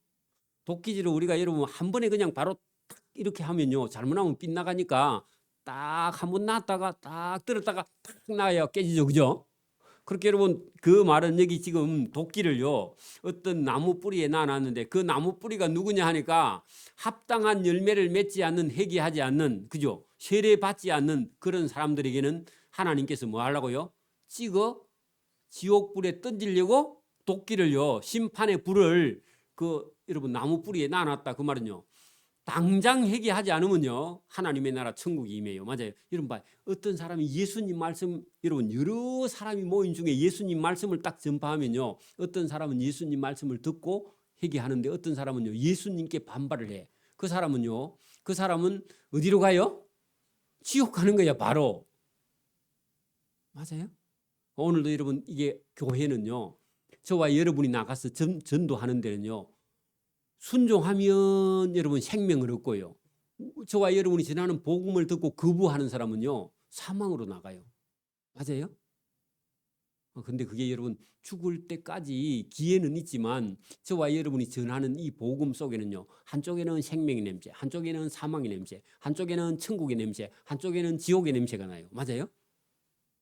도끼질을 우리가 여러분 한 번에 그냥 바로 탁 이렇게 하면요. 잘못하면 빗나가니까 딱 한 번 놨다가 딱 들었다가 탁 나야 깨지죠. 그죠? 그렇게 여러분 그 말은 여기 지금 도끼를요. 어떤 나무 뿌리에 놔놨는데 그 나무 뿌리가 누구냐 하니까 합당한 열매를 맺지 않는 회개하지 않는 그죠? 세례받지 않는 그런 사람들에게는 하나님께서 뭐 하려고요? 찍어 지옥불에 던지려고 도끼를요. 심판의 불을 그 여러분 나무 뿌리에 놔놨다 그 말은요. 당장 회개하지 않으면요 하나님의 나라 천국이 임해요. 맞아요. 여러분 봐, 어떤 사람이 예수님 말씀 여러분 여러 사람이 모인 중에 예수님 말씀을 딱 전파하면요 어떤 사람은 예수님 말씀을 듣고 회개하는데 어떤 사람은요 예수님께 반발을 해. 그 사람은요 그 사람은 어디로 가요? 지옥 가는 거야 바로. 맞아요. 오늘도 여러분 이게 교회는요 저와 여러분이 나가서 전도하는 데는요 순종하면 여러분 생명을 얻고요. 저와 여러분이 전하는 복음을 듣고 거부하는 사람은요 사망으로 나가요. 맞아요? 근데 그게 여러분 죽을 때까지 기회는 있지만 저와 여러분이 전하는 이 복음 속에는요 한쪽에는 생명의 냄새, 한쪽에는 사망의 냄새, 한쪽에는 천국의 냄새, 한쪽에는 지옥의 냄새가 나요. 맞아요?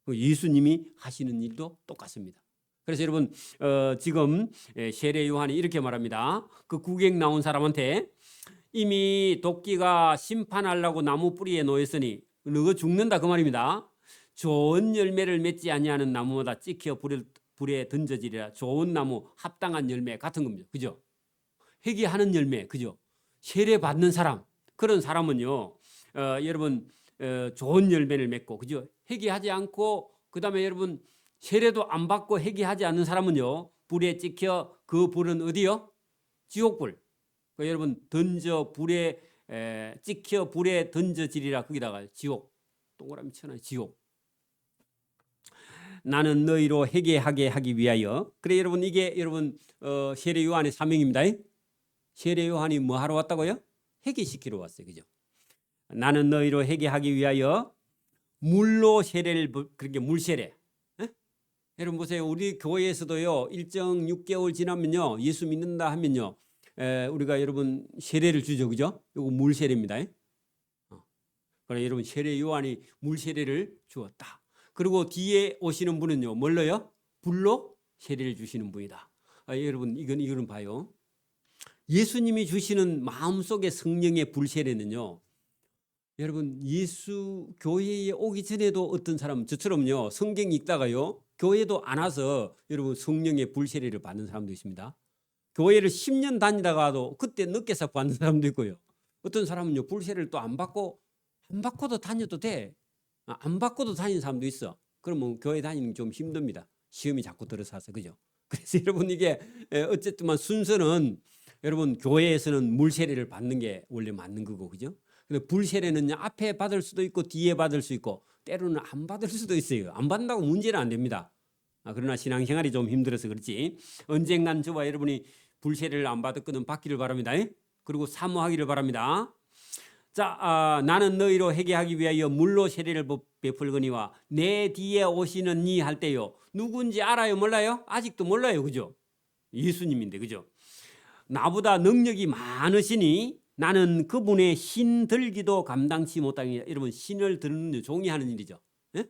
예수님이 하시는 일도 똑같습니다. 그래서 여러분 지금 세례 요한이 이렇게 말합니다. 그 구경 나온 사람한테 이미 도끼가 심판하려고 나무 뿌리에 놓였으니 너가 죽는다 그 말입니다. 좋은 열매를 맺지 아니하는 나무마다 찍혀 불에 던져지리라. 좋은 나무 합당한 열매 같은 겁니다. 그죠? 회개하는 열매 그죠? 세례 받는 사람 그런 사람은요 여러분 좋은 열매를 맺고 그죠? 회개하지 않고 그다음에 여러분 세례도 안 받고 회개하지 않는 사람은요 불에 찍혀 그 불은 어디요? 지옥불. 여러분 던져 불에 찍혀 불에 던져지리라 거기다가 지옥 동그라미 쳐놔요. 지옥. 나는 너희로 회개하게 하기 위하여. 그래 여러분 이게 여러분 세례 요한의 사명입니다. 세례 요한이 뭐 하러 왔다고요? 회개시키러 왔어요. 그죠? 나는 너희로 회개하기 위하여 물로 세례를 그렇게 물세례. 여러분 보세요. 우리 교회에서도요. 일정 6개월 지나면요. 예수 믿는다 하면요. 우리가 여러분 세례를 주죠. 그죠? 이거 물 세례입니다. 그래 여러분 세례 요한이 물 세례를 주었다. 그리고 뒤에 오시는 분은요. 뭘로요? 불로 세례를 주시는 분이다. 여러분 이거는 봐요. 예수님이 주시는 마음속의 성령의 불 세례는요. 여러분 예수 교회에 오기 전에도 어떤 사람 저처럼요. 성경 읽다가요. 교회도 안 와서 여러분 성령의 불 세례를 받는 사람도 있습니다. 교회를 10년 다니다가도 그때 늦게서 받는 사람도 있고요. 어떤 사람은요. 불 세례를 또 안 받고도 다녀도 돼. 안 받고도 다니는 사람도 있어. 그러면 교회 다니는 게 좀 힘듭니다. 시험이 자꾸 들어서서 그죠? 그래서 여러분 이게 어쨌든 순서는 여러분 교회에서는 물 세례를 받는 게 원래 맞는 거고 그죠? 근데 불 세례는 앞에 받을 수도 있고 뒤에 받을 수 있고 때로는 안 받을 수도 있어요. 안 받는다고 문제는 안 됩니다. 그러나 신앙생활이 좀 힘들어서 그렇지 언젠간 저와 여러분이 불 세례를 안 받았거든 받기를 바랍니다. 그리고 사모하기를 바랍니다. 자, 나는 너희로 회개하기 위하여 물로 세례를 베풀거니와 내 뒤에 오시는 이 할 때요. 누군지 알아요? 몰라요? 아직도 몰라요. 그죠? 예수님인데 그죠? 나보다 능력이 많으시니 나는 그분의 신 들기도 감당치 못하니. 여러분 신을 드는 종이 하는 일이죠. 예?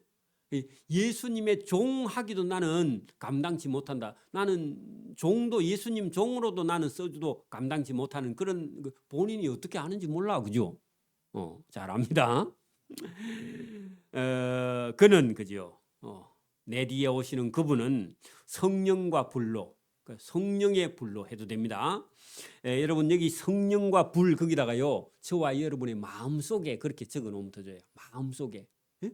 예수님의 종하기도 나는 감당치 못한다. 나는 종도 예수님 종으로도 나는 써주도 감당치 못하는 그런 본인이 어떻게 하는지 몰라. 그죠? 잘 압니다. 그는 그죠? 내 뒤에 오시는 그분은 성령과 불로 성령의 불로 해도 됩니다. 여러분 여기 성령과 불 거기다가요. 저와 여러분의 마음속에 그렇게 적어 놓으면 더 좋아요. 마음속에. 예?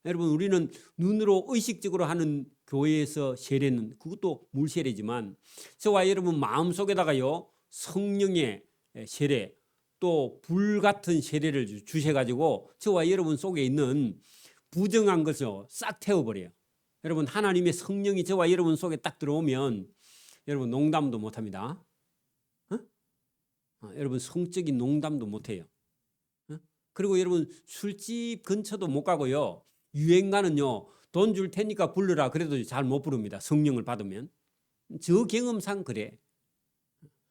여러분 우리는 눈으로 의식적으로 하는 교회에서 세례는 그것도 물세례지만 저와 여러분 마음속에다가요. 성령의 세례 또 불 같은 세례를 주셔가지고 저와 여러분 속에 있는 부정한 것을 싹 태워버려요. 여러분 하나님의 성령이 저와 여러분 속에 딱 들어오면 여러분 농담도 못합니다. 여러분 성적인 농담도 못해요. 그리고 여러분 술집 근처도 못 가고요. 유행가는요. 돈 줄 테니까 불러라 그래도 잘 못 부릅니다. 성령을 받으면. 저 경험상 그래.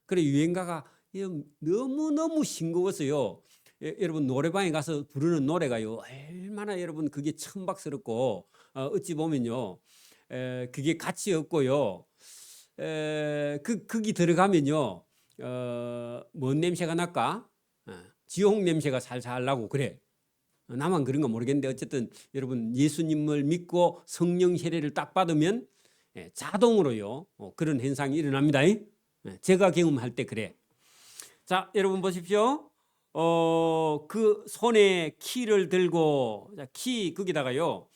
그래 유행가가 너무너무 싱거웠어요. 여러분 노래방에 가서 부르는 노래가요 얼마나 여러분 그게 천박스럽고 어찌 보면요 그게 가치 없고요. 거기 들어가면요 뭔 냄새가 날까? 지옥 냄새가 살살 나고 그래. 나만 그런가 모르겠는데 어쨌든 여러분 예수님을 믿고 성령 세례를 딱 받으면 자동으로요 그런 현상이 일어납니다. 제가 경험할 때 그래. 자 여러분 보십시오. 그 손에 키를 들고 키 거기다가요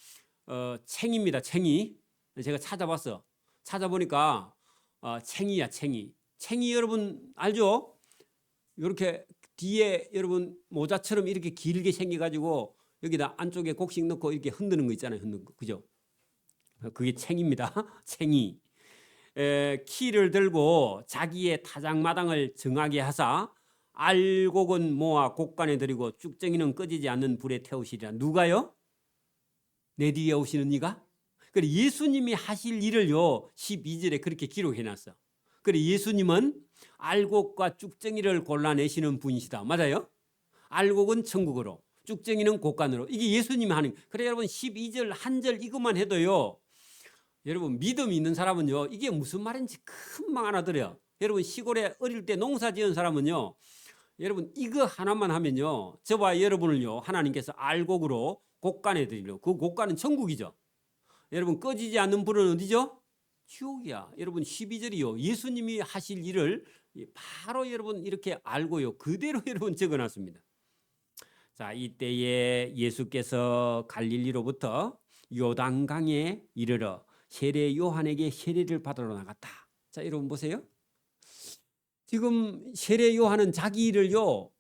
챙입니다. 챙이 제가 찾아봤어. 찾아보니까 챙이야 챙이. 챙이 여러분 알죠? 이렇게 뒤에 여러분 모자처럼 이렇게 길게 생겨가지고 여기다 안쪽에 곡식 넣고 이렇게 흔드는 거 있잖아요. 흔드는 거 그죠? 그게 챙입니다. 챙이. 키를 들고 자기의 타작마당을 정하게 하사 알곡은 모아 곡간에 들이고 쭉정이는 꺼지지 않는 불에 태우시리라. 누가요? 내 뒤에 오시는 이가? 그래 예수님이 하실 일을요 12절에 그렇게 기록해놨어. 그래 예수님은 알곡과 쭉정이를 골라내시는 분이시다. 맞아요? 알곡은 천국으로, 쭉정이는 곡간으로. 이게 예수님이 하는. 그래 여러분 12절 한 절 이것만 해도요. 여러분 믿음 있는 사람은요. 이게 무슨 말인지 금방 알아들어요. 여러분 시골에 어릴 때 농사 지은 사람은요. 여러분 이거 하나만 하면요. 저와 여러분을요. 하나님께서 알곡으로 곡간에 드리려. 그 곡간은 천국이죠. 여러분 꺼지지 않는 불은 어디죠? 지옥이야. 여러분 12절이요. 예수님이 하실 일을 바로 여러분 이렇게 알고요. 그대로 여러분 적어놨습니다. 자, 이때에 예수께서 갈릴리로부터 요단강에 이르러 세례 요한에게 세례를 받으러 나갔다. 자, 여러분 보세요. 지금 세례 요한은 자기 일을요.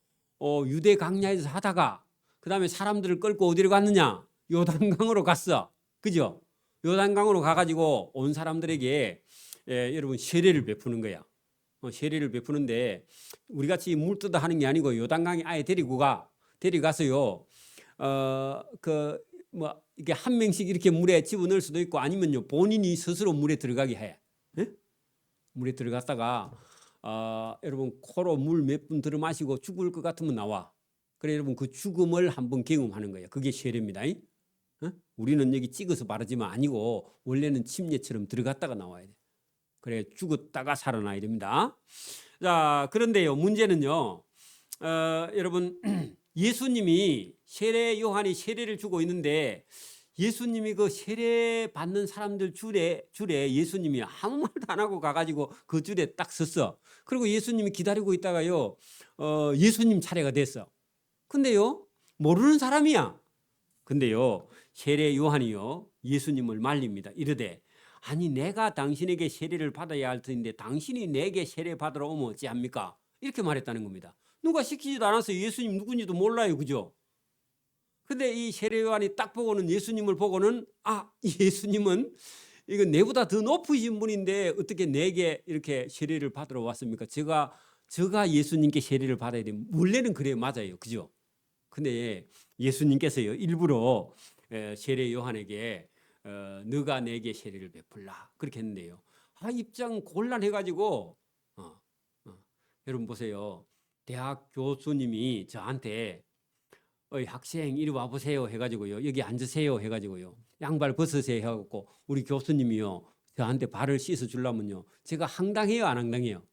유대 강야에서 하다가 그다음에 사람들을 끌고 어디로 갔느냐? 요단강으로 갔어. 그죠? 요단강으로 가가지고 온 사람들에게 여러분 세례를 베푸는 거야. 세례를 베푸는데 우리 같이 물 뜯어 하는 게 아니고 요단강에 아예 데리가서요. 뭐 이게 한 명씩 이렇게 물에 집어넣을 수도 있고 아니면요 본인이 스스로 물에 들어가게 해. 예? 물에 들어갔다가 여러분 코로 물 몇 분 들어 마시고 죽을 것 같으면 나와. 그래 여러분 그 죽음을 한번 경험하는 거예요. 그게 세례입니다. 우리는 여기 찍어서 바르지만 아니고 원래는 침례처럼 들어갔다가 나와야 돼. 그래 죽었다가 살아나야 됩니다. 자 그런데요 문제는요 여러분 예수님이 세례 요한이 세례를 주고 있는데 예수님이 그 세례 받는 사람들 줄에 예수님이 아무 말도 안 하고 가가지고 그 줄에 딱 섰어. 그리고 예수님이 기다리고 있다가요 예수님 차례가 됐어. 근데요 모르는 사람이야. 근데요 세례 요한이요 예수님을 말립니다. 이르되 아니 내가 당신에게 세례를 받아야 할 텐데 당신이 내게 세례 받으러 오면 어찌합니까? 이렇게 말했다는 겁니다. 누가 시키지도 않아서 예수님 누군지도 몰라요. 그죠? 근데 이 세례 요한이 딱 보고는 예수님을 보고는 예수님은 이건 내보다 더 높으신 분인데 어떻게 내게 이렇게 세례를 받으러 왔습니까? 제가 예수님께 세례를 받아야 돼. 원래는 그래요. 맞아요. 그죠? 근데 예수님께서요 일부러 세례 요한에게 너가 내게 세례를 베풀라 그렇게 했는데요. 입장 곤란해가지고 여러분 보세요. 대학 교수님이 저한테 학생 이리 와보세요 해가지고요. 여기 앉으세요 해가지고요. 양발 벗으세요 해갖고 우리 교수님이요. 저한테 발을 씻어 주려면요. 제가 황당해요 안 황당해요?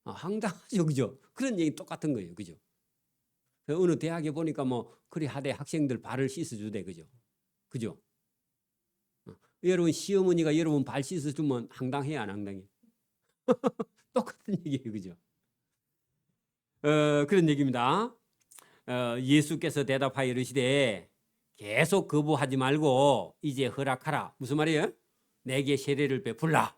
황당하죠. 그죠? 그런 얘기 똑같은 거예요. 그죠? 어느 대학에 보니까 뭐 그리 하대 학생들 발을 씻어 주대. 그죠? 그죠? 여러분 시어머니가 여러분 발 씻어 주면 황당해요 안 황당해요? 똑같은 얘기예요. 그죠? 그런 얘기입니다. 예수께서 대답하여 이르시되 계속 거부하지 말고 이제 허락하라. 무슨 말이에요? 내게 세례를 베풀라.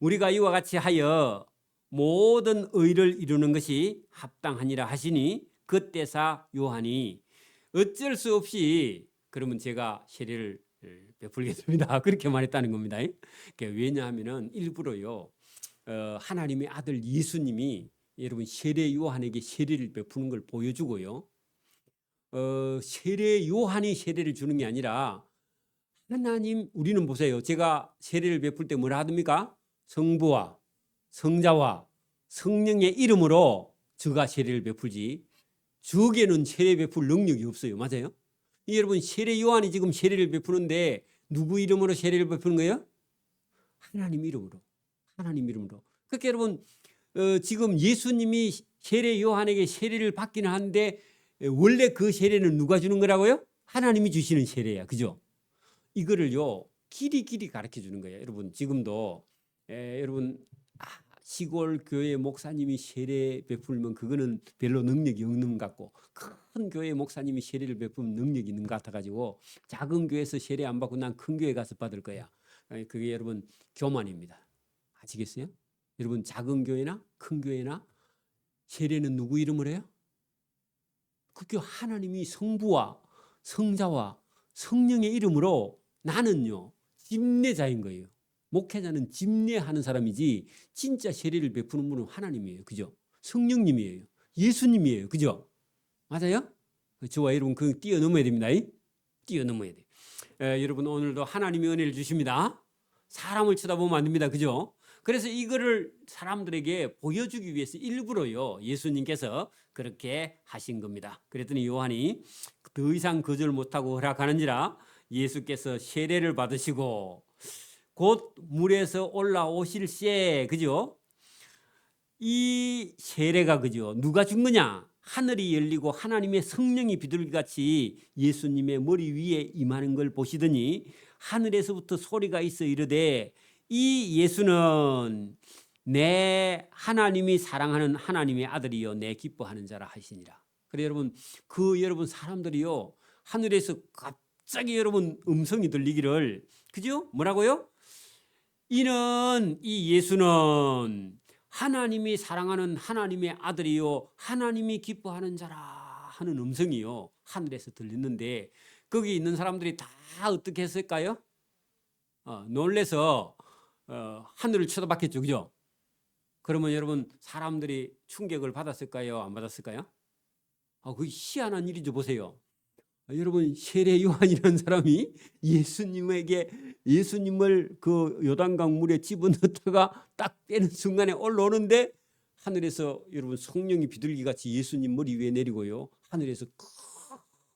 우리가 이와 같이 하여 모든 의를 이루는 것이 합당하니라 하시니 그때사 요한이 어쩔 수 없이 그러면 제가 세례를 베풀겠습니다. 그렇게 말했다는 겁니다. 왜냐하면 일부러요 하나님의 아들 예수님이 여러분 세례 요한에게 세례를 베푸는 걸 보여주고요. 세례 요한이 세례를 주는 게 아니라 하나님 우리는 보세요. 제가 세례를 베풀 때 뭐라 하십니까? 성부와 성자와 성령의 이름으로 저가 세례를 베풀지 저에게는 세례 베풀 능력이 없어요. 맞아요? 여러분 세례 요한이 지금 세례를 베푸는데 누구 이름으로 세례를 베푸는 거예요? 하나님 이름으로. 하나님 이름으로. 그러니까 여러분 지금 예수님이 세례 요한에게 세례를 받기는 하는데 원래 그 세례는 누가 주는 거라고요? 하나님이 주시는 세례야. 그죠? 이거를요. 길이 가르쳐 주는 거예요. 여러분 지금도 여러분 시골 교회 목사님이 세례 베풀면 그거는 별로 능력이 없는 것 같고 큰 교회 목사님이 세례를 베풀면 능력이 있는 것 같아가지고 작은 교회에서 세례 안 받고 난 큰 교회 가서 받을 거야. 그게 여러분 교만입니다. 아시겠어요? 여러분 작은 교회나 큰 교회나 세례는 누구 이름으로 해요? 그 하나님이 성부와 성자와 성령의 이름으로 나는요 집례자인 거예요. 목회자는 집례하는 사람이지 진짜 세례를 베푸는 분은 하나님이에요. 그죠? 성령님이에요. 예수님이에요. 그죠? 맞아요? 저와 여러분 그 뛰어넘어야 됩니다. 뛰어넘어야 돼. 여러분 오늘도 하나님이 은혜를 주십니다. 사람을 쳐다보면 안 됩니다. 그죠? 그래서 이거를 사람들에게 보여주기 위해서 일부러요 예수님께서 그렇게 하신 겁니다. 그랬더니 요한이 더 이상 거절 못하고 허락하는지라 예수께서 세례를 받으시고 곧 물에서 올라오실 새 그죠? 이 세례가 그죠? 누가 준 거냐? 하늘이 열리고 하나님의 성령이 비둘기같이 예수님의 머리 위에 임하는 걸 보시더니 하늘에서부터 소리가 있어 이르되 이 예수는 내 하나님이 사랑하는 하나님의 아들이요 내 기뻐하는 자라 하시니라. 그래 여러분 여러분 사람들이요 하늘에서 갑자기 여러분 음성이 들리기를 그죠? 뭐라고요? 이는 이 예수는 하나님이 사랑하는 하나님의 아들이요 하나님이 기뻐하는 자라 하는 음성이요 하늘에서 들리는데 거기 있는 사람들이 다 어떻게 했을까요? 놀래서 하늘을 쳐다봤겠죠. 그죠? 그러면 여러분 사람들이 충격을 받았을까요? 안 받았을까요? 그 희한한 일이죠. 보세요. 여러분 세례 요한이라는 사람이 예수님을 그 요단강 물에 집어넣다가 딱 빼는 순간에 올라오는데 하늘에서 여러분 성령이 비둘기같이 예수님 머리 위에 내리고요 하늘에서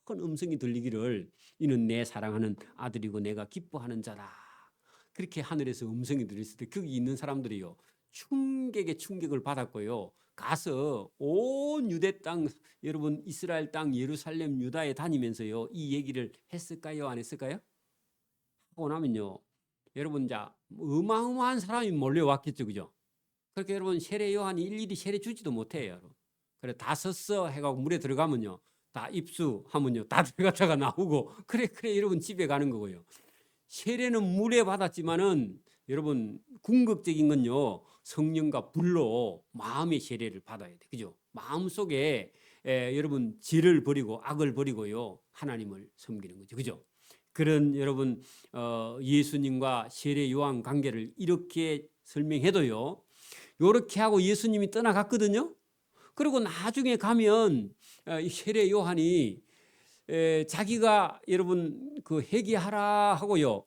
큰 음성이 들리기를 이는 내 사랑하는 아들이고 내가 기뻐하는 자라. 그렇게 하늘에서 음성이 들렸을 때 거기 있는 사람들이요 충격을 받았고요 가서 온 유대 땅 여러분 이스라엘 땅 예루살렘 유다에 다니면서요 이 얘기를 했을까요? 안 했을까요? 하고 나면요 여러분 자 어마어마한 사람이 몰려왔겠죠. 그죠? 그렇게 여러분 세례 요한이 일일이 세례 주지도 못해요. 여러분. 그래 다 섰어 해가지고 물에 들어가면요 다 입수하면요 다 들어갔다가 나오고 그래 여러분 집에 가는 거고요. 세례는 물에 받았지만은 여러분 궁극적인 건요 성령과 불로 마음의 세례를 받아야 돼. 그죠? 마음속에 여러분 죄를 버리고 악을 버리고요 하나님을 섬기는 거죠. 그죠? 그런 여러분 예수님과 세례 요한 관계를 이렇게 설명해도요 이렇게 하고 예수님이 떠나갔거든요. 그리고 나중에 가면 세례 요한이 자기가 여러분 그 회개하라 하고요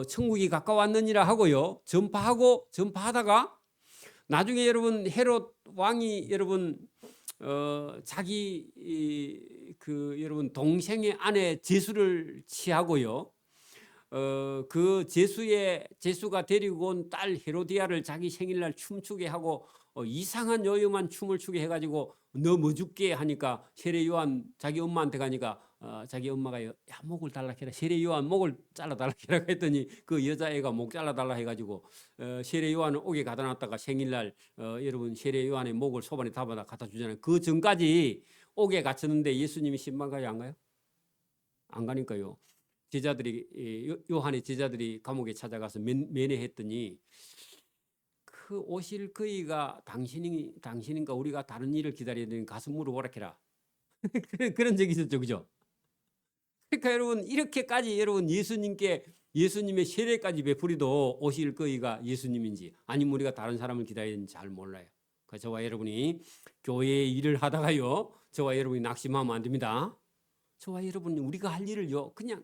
천국이 가까웠느니라 하고요 전파하다가 나중에 여러분 헤롯 왕이 여러분 자기 그 여러분 동생의 아내 제수를 취하고요 그 제수가 데리고 온 딸 헤로디아를 자기 생일날 춤추게 하고 이상한 요염한 춤을 추게 해가지고 너 뭐 줄게 하니까 세례 요한 자기 엄마한테 가니까 자기 엄마가 야 목을 달라 해라 세례 요한 목을 잘라 달라 해라 했더니 그 여자애가 목 잘라 달라 해가지고 세례 요한은 옥에 가다 놨다가 생일날 여러분 세례 요한의 목을 소반에 담아다 갖다 주잖아요. 그 전까지 옥에 갇혔는데 예수님이 신방 가요 안 가요? 안 가니까요. 제자들이 요한의 제자들이 감옥에 찾아가서 면회했더니 그 오실 그이가 당신인가 우리가 다른 일을 기다려야 되니 가서 물어보라 해라. 그런 적이 있었죠. 그죠? 그러니까 여러분 이렇게까지 여러분 예수님의 세례까지 베풀이도 오실 그이가 예수님인지 아니면 우리가 다른 사람을 기다려야 되는지 잘 몰라요. 그래서 저와 여러분이 교회의 일을 하다가요 저와 여러분이 낙심하면 안 됩니다. 저와 여러분이 우리가 할 일을요 그냥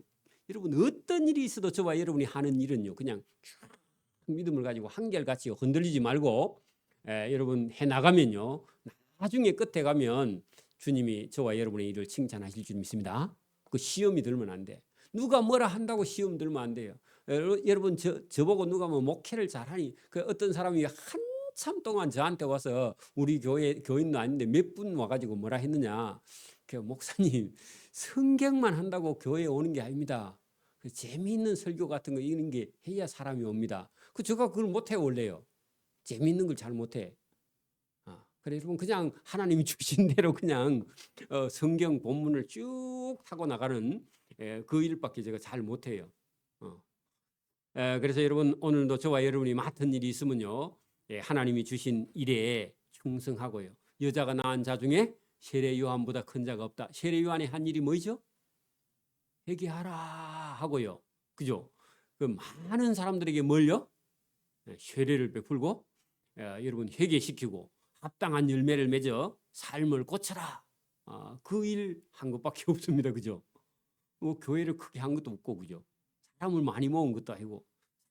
여러분 어떤 일이 있어도 저와 여러분이 하는 일은요 그냥 믿음을 가지고 한결같이 흔들리지 말고 여러분 해 나가면요. 나중에 끝에 가면 주님이 저와 여러분의 일을 칭찬하실 줄 믿습니다. 그 시험이 들면 안 돼. 누가 뭐라 한다고 시험 들면 안 돼요. 여러분 저보고 누가 뭐 목회를 잘하니 그 어떤 사람이 한참 동안 저한테 와서 우리 교인도 아닌데 몇 분 와가지고 뭐라 했느냐. 그 목사님 성경만 한다고 교회에 오는 게 아닙니다. 그 재미있는 설교 같은 거 이런 게 해야 사람이 옵니다. 그 제가 그걸 못해 원래요. 재미있는 걸 잘 못해. 그래 여러분 그냥 하나님이 주신 대로 그냥 성경 본문을 쭉 타고 나가는 그 일밖에 제가 잘 못해요. 그래서 여러분 오늘도 저와 여러분이 맡은 일이 있으면요, 하나님이 주신 일에 충성하고요. 여자가 낳은 자 중에 세례 요한보다 큰 자가 없다. 세례 요한이 한 일이 뭐죠? 회개하라 하고요. 그죠? 그 많은 사람들에게 뭘요? 세례를 베풀고 여러분 회개시키고 합당한 열매를 맺어 삶을 고쳐라. 그 일 한 것밖에 없습니다. 그죠? 교회를 크게 한 것도 없고 그죠? 사람을 많이 모은 것도 아니고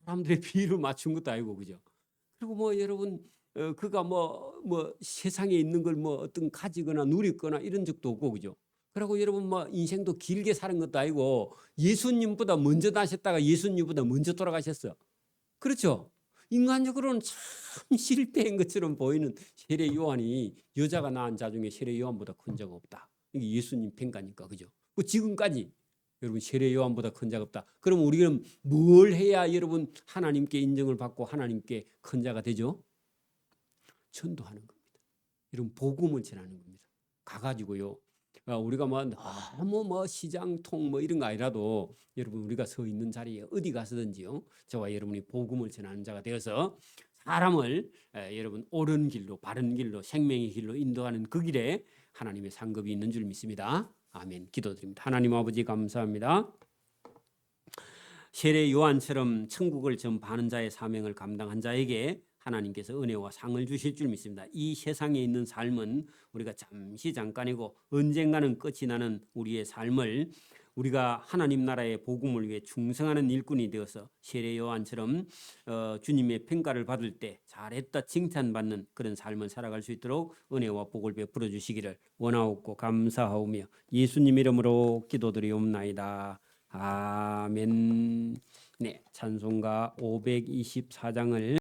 사람들의 비율을 맞춘 것도 아니고 그죠? 그리고 뭐 여러분 그가 뭐 세상에 있는 걸 뭐 어떤 가지거나 누리거나 이런 적도 없고 그죠? 그리고 여러분 뭐 인생도 길게 사는 것도 아니고 예수님보다 먼저 나셨다가 예수님보다 먼저 돌아가셨어. 그렇죠? 인간적으로는 참 실패인 것처럼 보이는 세례 요한이 여자가 낳은 자 중에 세례 요한보다 큰 자가 없다. 이게 예수님 평가니까 그죠? 지금까지 여러분 세례 요한보다 큰 자가 없다. 그럼 우리는 뭘 해야 여러분 하나님께 인정을 받고 하나님께 큰 자가 되죠? 전도하는 겁니다. 여러분 복음을 전하는 겁니다. 가가지고요. 우리가 뭐 시장통 뭐 이런 거 아니라도 여러분 우리가 서 있는 자리에 어디 가서든지요. 저와 여러분이 복음을 전하는 자가 되어서 사람을 여러분 옳은 길로 바른 길로 생명의 길로 인도하는 그 길에 하나님의 상급이 있는 줄 믿습니다. 아멘. 기도드립니다. 하나님 아버지 감사합니다. 세례 요한처럼 천국을 전파하는 자의 사명을 감당한 자에게 하나님께서 은혜와 상을 주실 줄 믿습니다. 이 세상에 있는 삶은 우리가 잠깐이고 언젠가는 끝이 나는 우리의 삶을 우리가 하나님 나라의 복음을 위해 충성하는 일꾼이 되어서 세례 요한처럼 주님의 평가를 받을 때 잘했다 칭찬받는 그런 삶을 살아갈 수 있도록 은혜와 복을 베풀어 주시기를 원하옵고 감사하오며 예수님 이름으로 기도드리옵나이다. 아멘. 네, 찬송가 524장을